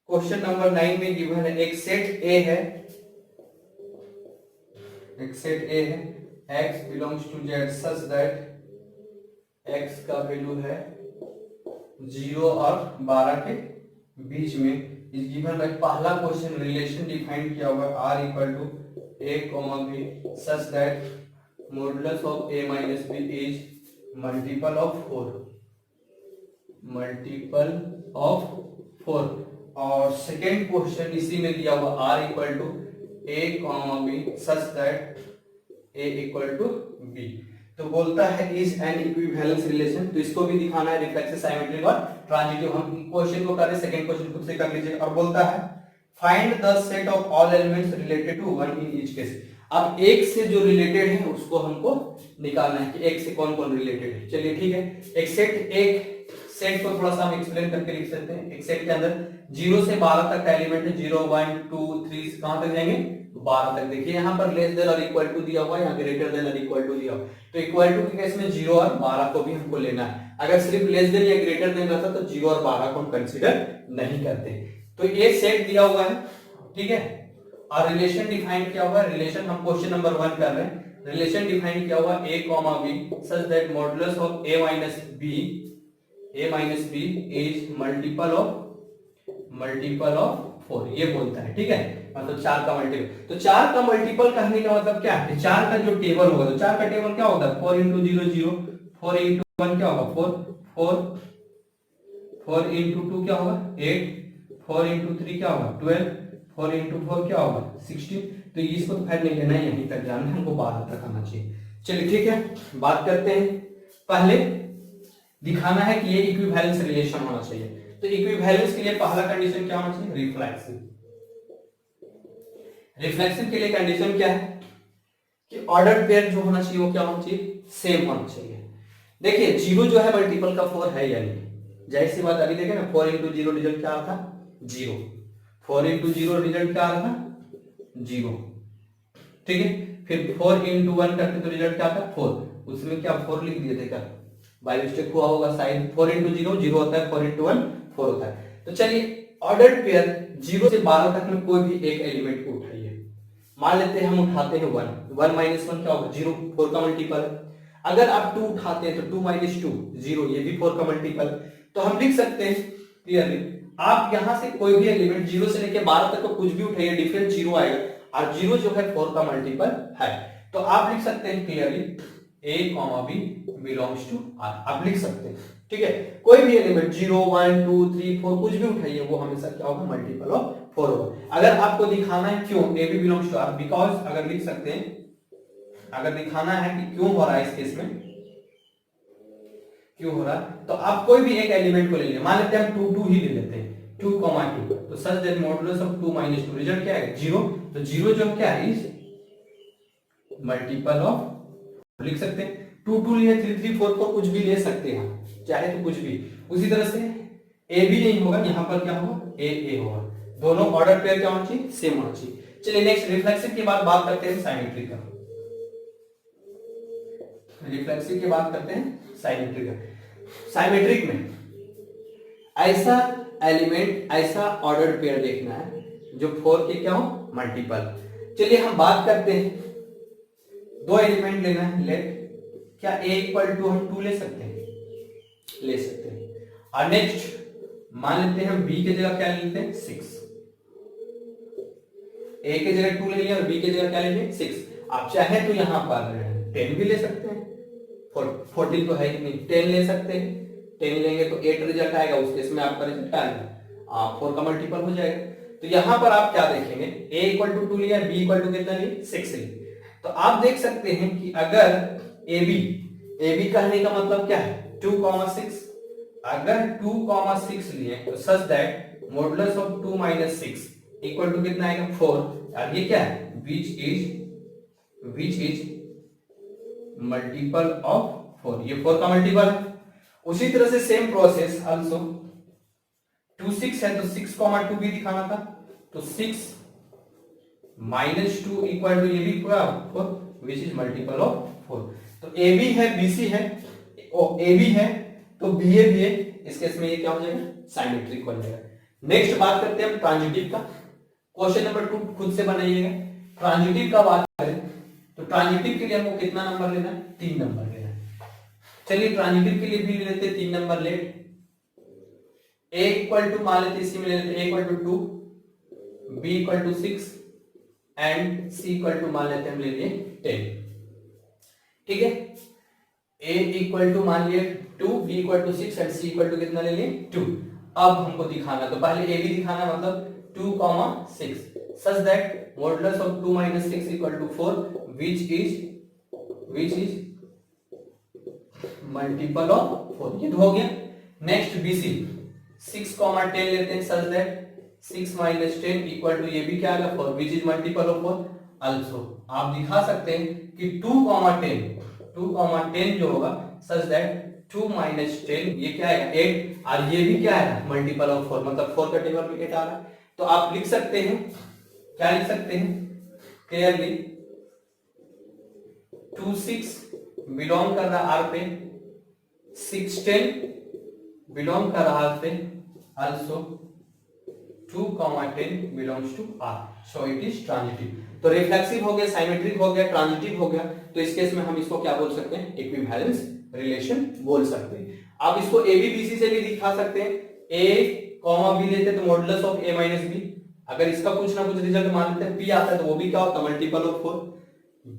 क्वेश्चन नंबर 9 में गिवन है एक सेट ए है, एक सेट ए है, x belongs to z such that x का वैल्यू है 0 और 12 के बीच में। इस गिवन का पहला क्वेश्चन रिलेशन डिफाइन किया हुआ है r equal to a comma b such that modulus of a minus b is multiple of 4, multiple of 4। और सेकेंड क्वेश्चन इसी में दिया हुआ r equal to a comma b such that a equal to b। तो बोलता है is an equivalence relation, तो इसको भी दिखाना है रिफ्लेक्सिव, सिमेट्रिक और ट्रांजिटिव। हम क्वेश्चन को कर रहे हैं, सेकंड क्वेश्चन खुद से कर लीजिए। और बोलता है find the set of all elements related to one in each case. अब एक से जो रिलेटेड है उसको हमको निकालना है कि एक से कौन कौन रिलेटेड है। चलिए ठीक है, एक सेट को थोड़ा सा हम एक्सप्लेन करके लिख सकते हैं। एक सेट के अंदर 0 से 12 तक का एलिमेंट है, 0 1 2 3 कहां तक जाएंगे? 12 तक। देखिए यहाँ पर लेस देन और इक्वल टू दिया हुआ है, यहाँ ग्रेटर देन और इक्वल टू दिया हुआ है। तो इक्वल टू के केस में 0 और 12 को भी हमको लेना है। अगर सिर्फ लेस देन या ग्रेटर देन रहता तो 0 और 12 को हम कंसीडर नहीं करते। तो ये सेट दिया हुआ है, ठीक है, और रिलेशन डिफाइन किया हुआ है। रिलेशन हम क्वेश्चन नंबर 1 कर रहे हैं। रिलेशन डिफाइन किया हुआ a comma b such that modulus of a minus b is multiple of 4, ये बोलता है, ठीक है, मतलब 4 का मल्टीपल। तो 4 का मल्टीपल कहने का मतलब क्या है? 4 का जो टेबल होगा, तो 4 का टेबल क्या होता है? 4 इंटू 0 0, 4 इंटू 1 क्या होगा? 4 4 इंटू 2 क्या होगा? 8, 4 इंटू 3 क्या होगा? 12, 4 इंटू 4 क्या होगा? 16। तो इसको तो फिर नहीं लेना है, यहीं तक जाना है हमको, 12 तक आना चाहिए। चलिए ठीक है, बात करते हैं। पहले दिखाना है कि ये इक्विवेलेंस रिलेशन होना चाहिए। तो इक्विवेलेंस के लिए पहला कंडीशन क्या होना चाहिए? रिफ्लेक्सिव। रिफ्लेक्सिव के लिए कंडीशन क्या है कि ऑर्डर पेयर जो होना चाहिए वो क्या होना चाहिए? सेम होना चाहिए। देखिए 0 जो है मल्टीपल का 4 है या नहीं? जाहिर सी बात, अभी देखे ना, 4 इंटू 0 रिजल्ट क्या आता? 0। 4 इंटू 0 रिजल्ट क्या आता? 0, ठीक है। फिर 4 इंटू 1 करते तो रिजल्ट क्या आता? 4। उसमें क्या 4 लिख दिए थे क्या? बाय मिस्टेक हुआ होगा शायद। 4 इंटू 0 0 होता है, 4 इंटू 1 4 होता है। तो चलिए ऑर्डर्ड पेयर 0 से 12 तक में कोई भी एक एलिमेंट को उठाइए। मान लेते हैं हम उठाते हैं 1, 1 माइनस 1 क्या होगा? 0, 4 का मल्टीपल है। अगर आप 2 उठाते हैं तो 2 माइनस 2 0, ये भी 4 का मल्टीपल। तो हम लिख सकते हैं क्लियरली, आप यहां से कोई भी एलिमेंट 0 से लेके 12 तक का कुछ भी उठाइए, डिफरेंस 0 आएगा, और 0 जो है 4 का मल्टीपल है। तो आप लिख सकते हैं clearly a, b belongs to R, आप लिख सकते हैं। ठीक है, कोई भी एलिमेंट 0, 1, 2, 3, 4 कुछ भी उठाइए, वो हमेशा क्या होगा, मल्टीपल ऑफ 4 होगा। अगर आपको दिखाना है क्यों a b belongs to R, because अगर लिख सकते हैं, अगर दिखाना है कि क्यों हो रहा है इस केस में, क्यों हो रहा है, तो आप कोई भी एक एलिमेंट को ले लीजिए, मान लेते हैं हम 2 2 ही ले लेते हैं, 2, 2, तो such that modulus of 2 - 2 result क्या है, 0। तो 0 जो क्या है इज मल्टीपल ऑफ, लिख सकते हैं 2 2 लिए, 3 3 4 4 कुछ भी ले सकते हैं, चाहे तो कुछ भी। उसी तरह से ए भी नहीं होगा, यहां पर क्या होगा, ए होगा, दोनों ऑर्डर पेयर क्या होना चाहिए, सेम होना चाहिए। चलिए नेक्स्ट रिफ्लेक्सिव की बात करते हैं, साइमेट्री का। रिफ्लेक्सिव की बात करते हैं साइमेट्री का। साइमेट्रिक में ऐसा एलिमेंट, ऐसा ऑर्डर पेयर देखना है जो 4 के क्या हो, मल्टीपल। चलिए हम बात करते हैं, दो एलिमेंट लेना है, लेट क्या a = हम 2 ले सकते हैं, ले सकते हैं। और नेक्स्ट मान लेते हैं हम b की जगह क्या ले लेते हैं, 6। a की जगह 2 ले लिया और b की जगह क्या ले लिए, 6। आप चाहे तो यहां पर 10 भी ले सकते हैं, 14 तो है ही नहीं, 10 ले सकते हैं। 10 लेंगे तो 8 रिजल्ट आएगा, उस केस में आपका रिजल्ट क्या आएगा, 4 का मल्टीपल हो जाएगा। तो यहां पर आप क्या देखेंगे, a = 2 लिया, b = कितना लिए, 6 लिए। तो आप देख सकते हैं कि अगर AB कहने का मतलब क्या है, 2, 6, अगर 2, 6 लिए तो such that modulus of 2 - 6 equal to कितना आएगा, 4। और ये क्या है, विच इज मल्टीपल ऑफ 4, ये 4 का मल्टीपल है। उसी तरह से सेम प्रोसेस आल्सो 2 6 है तो 6, 2 भी दिखाना था, तो 6 - 2 इक्वल टू ये भी क्या, 4, विच इज मल्टीपल ऑफ 4। तो AB है, BC है, AB है तो BA भी है, इस केस में ये क्या हो जाएगा, साइमेट्रिक हो जाएगा। नेक्स्ट बात करते हैं हम ट्रांजिटिव का। क्वेश्चन नंबर 2 खुद से बनाइएगा। ट्रांजिटिव का बात करें तो ट्रांजिटिव के लिए हमको कितना नंबर लेना है, 3 नंबर लेना है। चलिए ट्रांजिटिव के लिए भी ले लेते हैं 3 नंबर, लेट a = मान लेते इसी में ले लेते a = 2, b = 6 एंड c = मान लेते हम ले लिए 10। ठीक है, a = मान लिए 2, b = 6 एंड c = कितना ले लिए, 2। अब हमको दिखाना, तो पहले a भी दिखाना, मतलब 2, 6 such that modulus of 2 - 6 = 4 which is multiple of 4, ये तो हो गया। नेक्स्ट BC 6, 10 लेते हैं, such that 6 - 10 इक्वल टू ये भी क्या आएगा, 4 which is multiple of 4 also। आप दिखा सकते हैं कि 2, 10 जो होगा such that 2 - 10 ये क्या आएगा, 8, और ये भी क्या है, मल्टीपल ऑफ 4, मतलब 4 का टेबल में 8 आ रहा है। तो आप लिख सकते हैं, क्या लिख सकते हैं क्लियरली, 2 6 बिलोंग कर रहा R पे, 6 10 बिलोंग कर रहा पे, also 2, 10 belongs to R, so it is transitive. तो रिफ्लेक्सिव हो गया, साइमेट्रिक हो गया, ट्रांजिटिव हो गया, तो इस केस में हम इसको क्या बोल सकते हैं, इक्विवेलेंस रिलेशन बोल सकते हैं। आप इसको ABBC से भी दिखा सकते हैं, A, B लेते तो मॉडुलस ऑफ A - B, अगर इसका कुछ ना कुछ रिजल्ट मान लेते हैं P आता है तो वो भी क्या होता है, मल्टीपल ऑफ 4।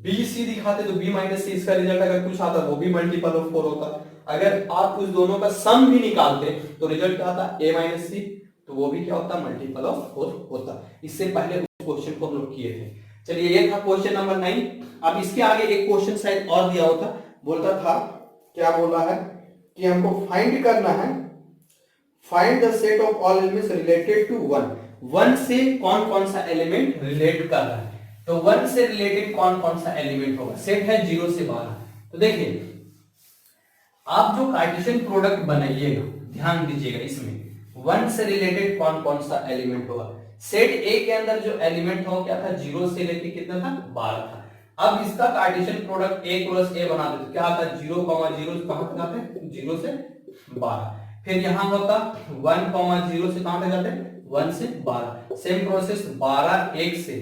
BC दिखाते तो B - C इसका रिजल्ट अगर कुछ आता वो भी मल्टीपल ऑफ 4 होता। अगर आप उस दोनों का सम भी निकालते तो रिजल्ट क्या आता, A - C, तो वो भी क्या होता, मल्टीपल ऑफ 4 होता। इससे पहले उस क्वेश्चन को हम लोग किए थे। चलिए ये था क्वेश्चन नंबर 9। अब इसके आगे एक क्वेश्चन शायद और दिया होता, बोलता था, क्या बोला है कि हमको फाइंड करना है, find the set of all elements related to 1 से कौन कौन सा एलिमेंट रिलेट कर रहा है। तो 1 से रिलेटेड कौन कौन सा एलिमेंट होगा, सेट है 0 से 12। तो देखिए आप जो कार्टेशियन प्रोडक्ट बनाइएगा, ध्यान दीजिएगा इसमें 1 से रिलेटेड कौन कौन सा एलिमेंट होगा। सेट A के अंदर जो एलिमेंट था वो क्या था, 0 से लेके कितना था, 12 था। अब इसका Cartesian product A cross A बना देते, क्या आता है, 0, 0 कहां तक आते हैं, 0 से 12। फिर यहां होता 1, 0 से कहां तक जाते हैं, 1 से 12। सेम प्रोसेस 12, 1 से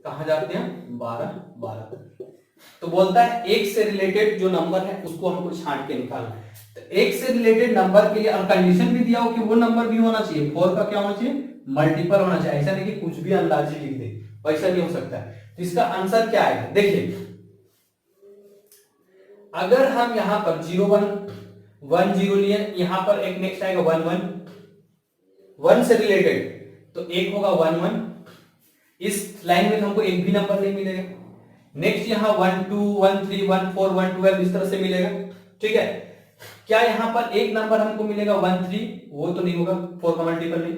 कहां जाते हैं, 12 तक। तो बोलता है एक से रिलेटेड जो नंबर है उसको हमको छांट के निकालना है। तो एक से रिलेटेड नंबर के लिए कंडीशन भी दिया हो कि वो नंबर भी होना चाहिए, 4 का क्या होना चाहिए, मल्टीपल होना चाहिए। ऐसा नहीं कि कुछ भी अंदाजे लिख दे, वैसा नहीं हो सकता है। तो इसका आंसर क्या आएगा, देखिए अगर हम यहां पर 0 1 1 0 लिए, यहां पर एक नेक्स्ट आएगा 1 1 1 से रिलेटेड, तो एक होगा 1 1, इस लाइन में हमको एक भी नंबर नहीं मिलेगा। नेक्स्ट यहाँ 1 2 1 3 1 4 1 12 इस तरह से मिलेगा, ठीक है। क्या यहाँ पर एक नंबर हमको मिलेगा 1 3, वो तो नहीं होगा, 4 का मल्टीपल नहीं।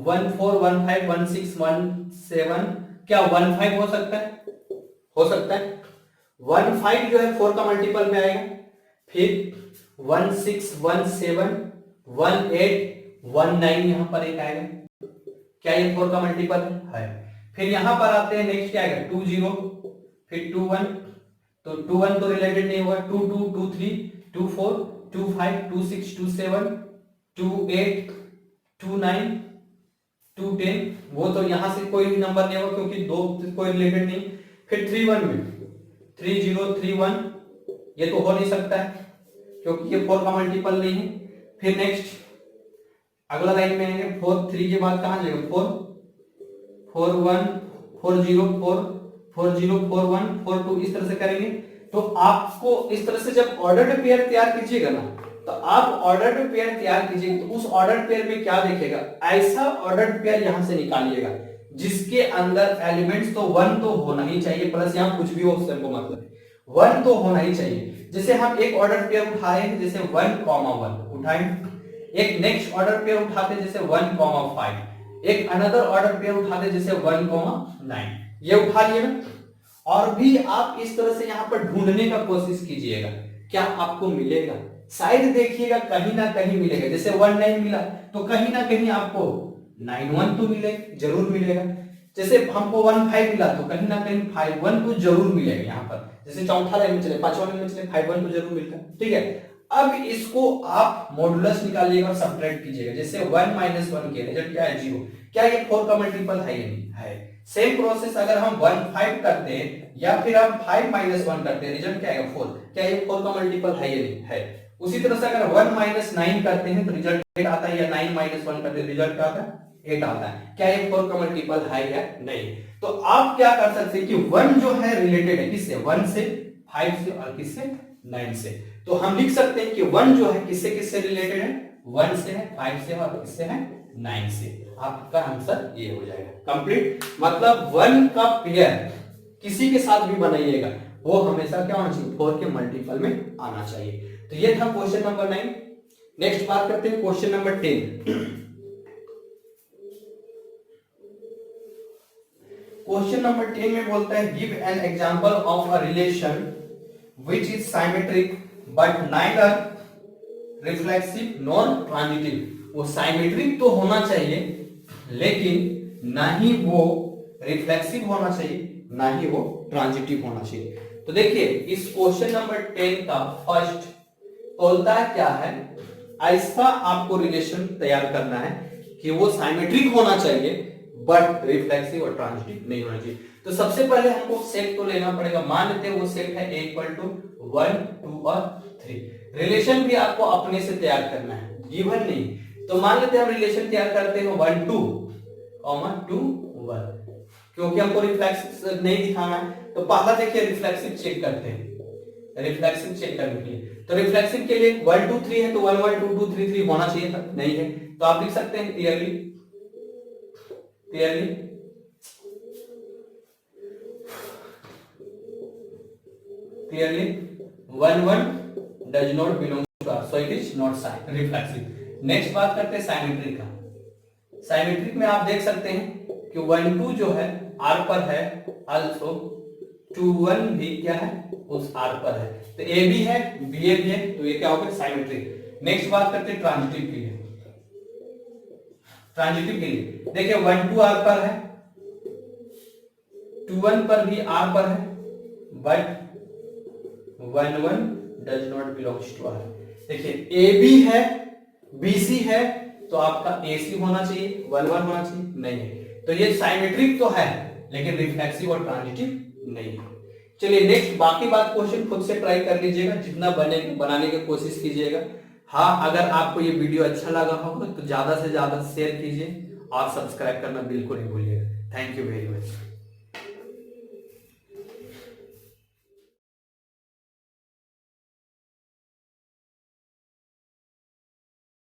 1 4 1 5 1 6 1 7, क्या 1 5 हो सकता है, हो सकता है। 1 5 जो है 4 का मल्टीपल में आएगा। फिर 1 6 1 7 1 8 1 9 यहाँ पर एक आएगा, क्या ये 4 का मल्टीपल है। फिर यहां पर आते हैं, नेक्स्ट क्या आएगा 2 0, फिर 2 1, तो 2 1 तो रिलेटेड नहीं होगा। 2 2 2 3 2 4 2 5 2 6 2 7 2 8 2 9 2 10, वो तो यहां से कोई नंबर नहीं होगा क्योंकि दो कोई रिलेटेड नहीं। फिर 3 1 में 3 0 3 1, ये तो हो नहीं सकता है क्योंकि ये 4 का मल्टीपल नहीं है। फिर नेक्स्ट अगला लाइन में आएंगे 4 3 के बाद कहां जाएगा 4 4 1 4 0 4 4 0 4 1 4 2, इस तरह से करेंगे। तो आपको इस तरह से जब ऑर्डर्ड पेयर तैयार कीजिएगा ना, तो आप ऑर्डर्ड पेयर तैयार कीजिएगा तो उस ऑर्डर्ड पेयर में क्या देखेगा, ऐसा ऑर्डर्ड पेयर यहां से निकालिएगा जिसके अंदर एलिमेंट्स तो 1 तो होना ही चाहिए, प्लस यहां कुछ भी हो उससे हमको मतलब है 1 तो होना ही चाहिए। जैसे हम एक ऑर्डर पेयर उठाए हैं, जैसे 1 1 उठाएं, एक नेक्स्ट ऑर्डर पेयर उठाते जैसे 1 5, एक अनदर ऑर्डर पेयर उठाते जैसे 1 9, ये उठा लिए ना। और भी आप इस तरह से यहां पर ढूंढने का कोशिश कीजिएगा, क्या आपको मिलेगा, शायद देखिएगा कहीं ना कहीं मिलेगा। जैसे 1 9 मिला तो कहीं ना कहीं आपको 9 1 तो मिले, जरूर मिलेगा। जैसे हमको 1 5 मिला तो कहीं ना कहीं 5 1 तो जरूर मिलेगा यहाँ पर। जैसे चौथा लाइन में चले, पांचवा लाइन में चले, 5 1 तो जरूर मिलता है, ठीक है। अब इसको आप मॉडुलस निकालिएगा और सब्ट्रैक्ट कीजिएगा। जैसे 1 - 1 के रिजल्ट क्या है 0, क्या ये 4 का मल्टीपल है या नहीं है। सेम प्रोसेस अगर हम 1 5 करते हैं या फिर हम 5 - 1 करते हैं, रिजल्ट क्या आएगा 4, क्या ये 4 का मल्टीपल है या नहीं है। उसी तरह से अगर 1 - 9 करते हैं तो रिजल्ट 8 आता है, या 9 - 1 करते हैं रिजल्ट क्या आता है 8 आता है, क्या ये 4 का मल्टीपल है या नहीं। तो आप क्या कर सकते हैं कि 1 जो है रिलेटेड है किससे, 1 से 5 से और किससे 9 से। तो हम लिख सकते हैं कि 1 जो है किससे किससे रिलेटेड है, 1 से है, 5 से और किससे है 9 से। आपका आंसर ये हो जाएगा कंप्लीट। मतलब 1 का पेयर किसी के साथ भी बनाइएगा वो हमेशा क्या होना चाहिए, 4 के मल्टीपल में आना चाहिए। तो ये था क्वेश्चन नंबर 9। नेक्स्ट बात करते हैं क्वेश्चन नंबर 10। क्वेश्चन नंबर 10 में बोलता है give an example of a relation which is symmetric but neither reflexive nor transitive। वो साइमेट्रिक तो होना चाहिए लेकिन ना ही वो रिफ्लेक्सिव होना चाहिए, ना ही वो ट्रांजिटिव होना चाहिए। तो देखिए इस क्वेश्चन नंबर 10 का फर्स्ट बोलता है क्या है, ऐसा आपको रिलेशन तैयार करना है कि वो साइमेट्रिक होना चाहिए बट रिफ्लेक्सिव और ट्रांजिटिव नहीं होना चाहिए। तो सबसे पहले हमको सेट तो लेना पड़ेगा। मान लेते हैं वो सेट है A = 1 2 और 3। रिलेशन भी आपको अपने से तैयार करना है, गिवन नहीं। तो मान लेते हैं हम रिलेशन तैयार करते हैं 1 2 2 1, क्योंकि हमको रिफ्लेक्सिव नहीं दिखाना है। तो पहला देखिए रिफ्लेक्सिव चेक करते हैं, रिफ्लेक्सिव चेक करने के लिए। तो रिफ्लेक्सिव के लिए 1 2 3 है तो 1 1 2 2 3 3 होना चाहिए था, नहीं है। तो आप लिख सकते हैं clearly 1 1 does not belong to R, so it is not reflexive। Next बात करते हैं साइमेट्रिक का। साइमेट्रिक में आप देख सकते हैं कि 1 2 जो है R पर है, also 2 1 भी क्या है उस R पर है। तो A भी है B भी है, तो ये क्या होगा साइमेट्रिक। नेक्स्ट बात करते हैं ट्रांजिटिव के लिए। ट्रांजिटिव के लिए देखिए 1 2 R पर है, 2 1 पर भी R पर है, but 1 1 does not belongs to R। देखिए A B है B C है तो आपका A C होना चाहिए, 1 1 होना चाहिए, नहीं है। तो ये साइमेट्रिक तो है लेकिन रिफ्लेक्सिव और ट्रांजिटिव नहीं है। चलिए नेक्स्ट, बाकी बात क्वेश्चन खुद से ट्राई कर लीजिएगा, जितना बनाने की कोशिश कीजिएगा। हाँ, अगर आपको ये वीडियो अच्छा लगा होगा तो ज्यादा से ज्यादा शेयर कीजिए और सब्सक्राइब करना बिल्कुल नहीं भूलिएगा। Thank you very much.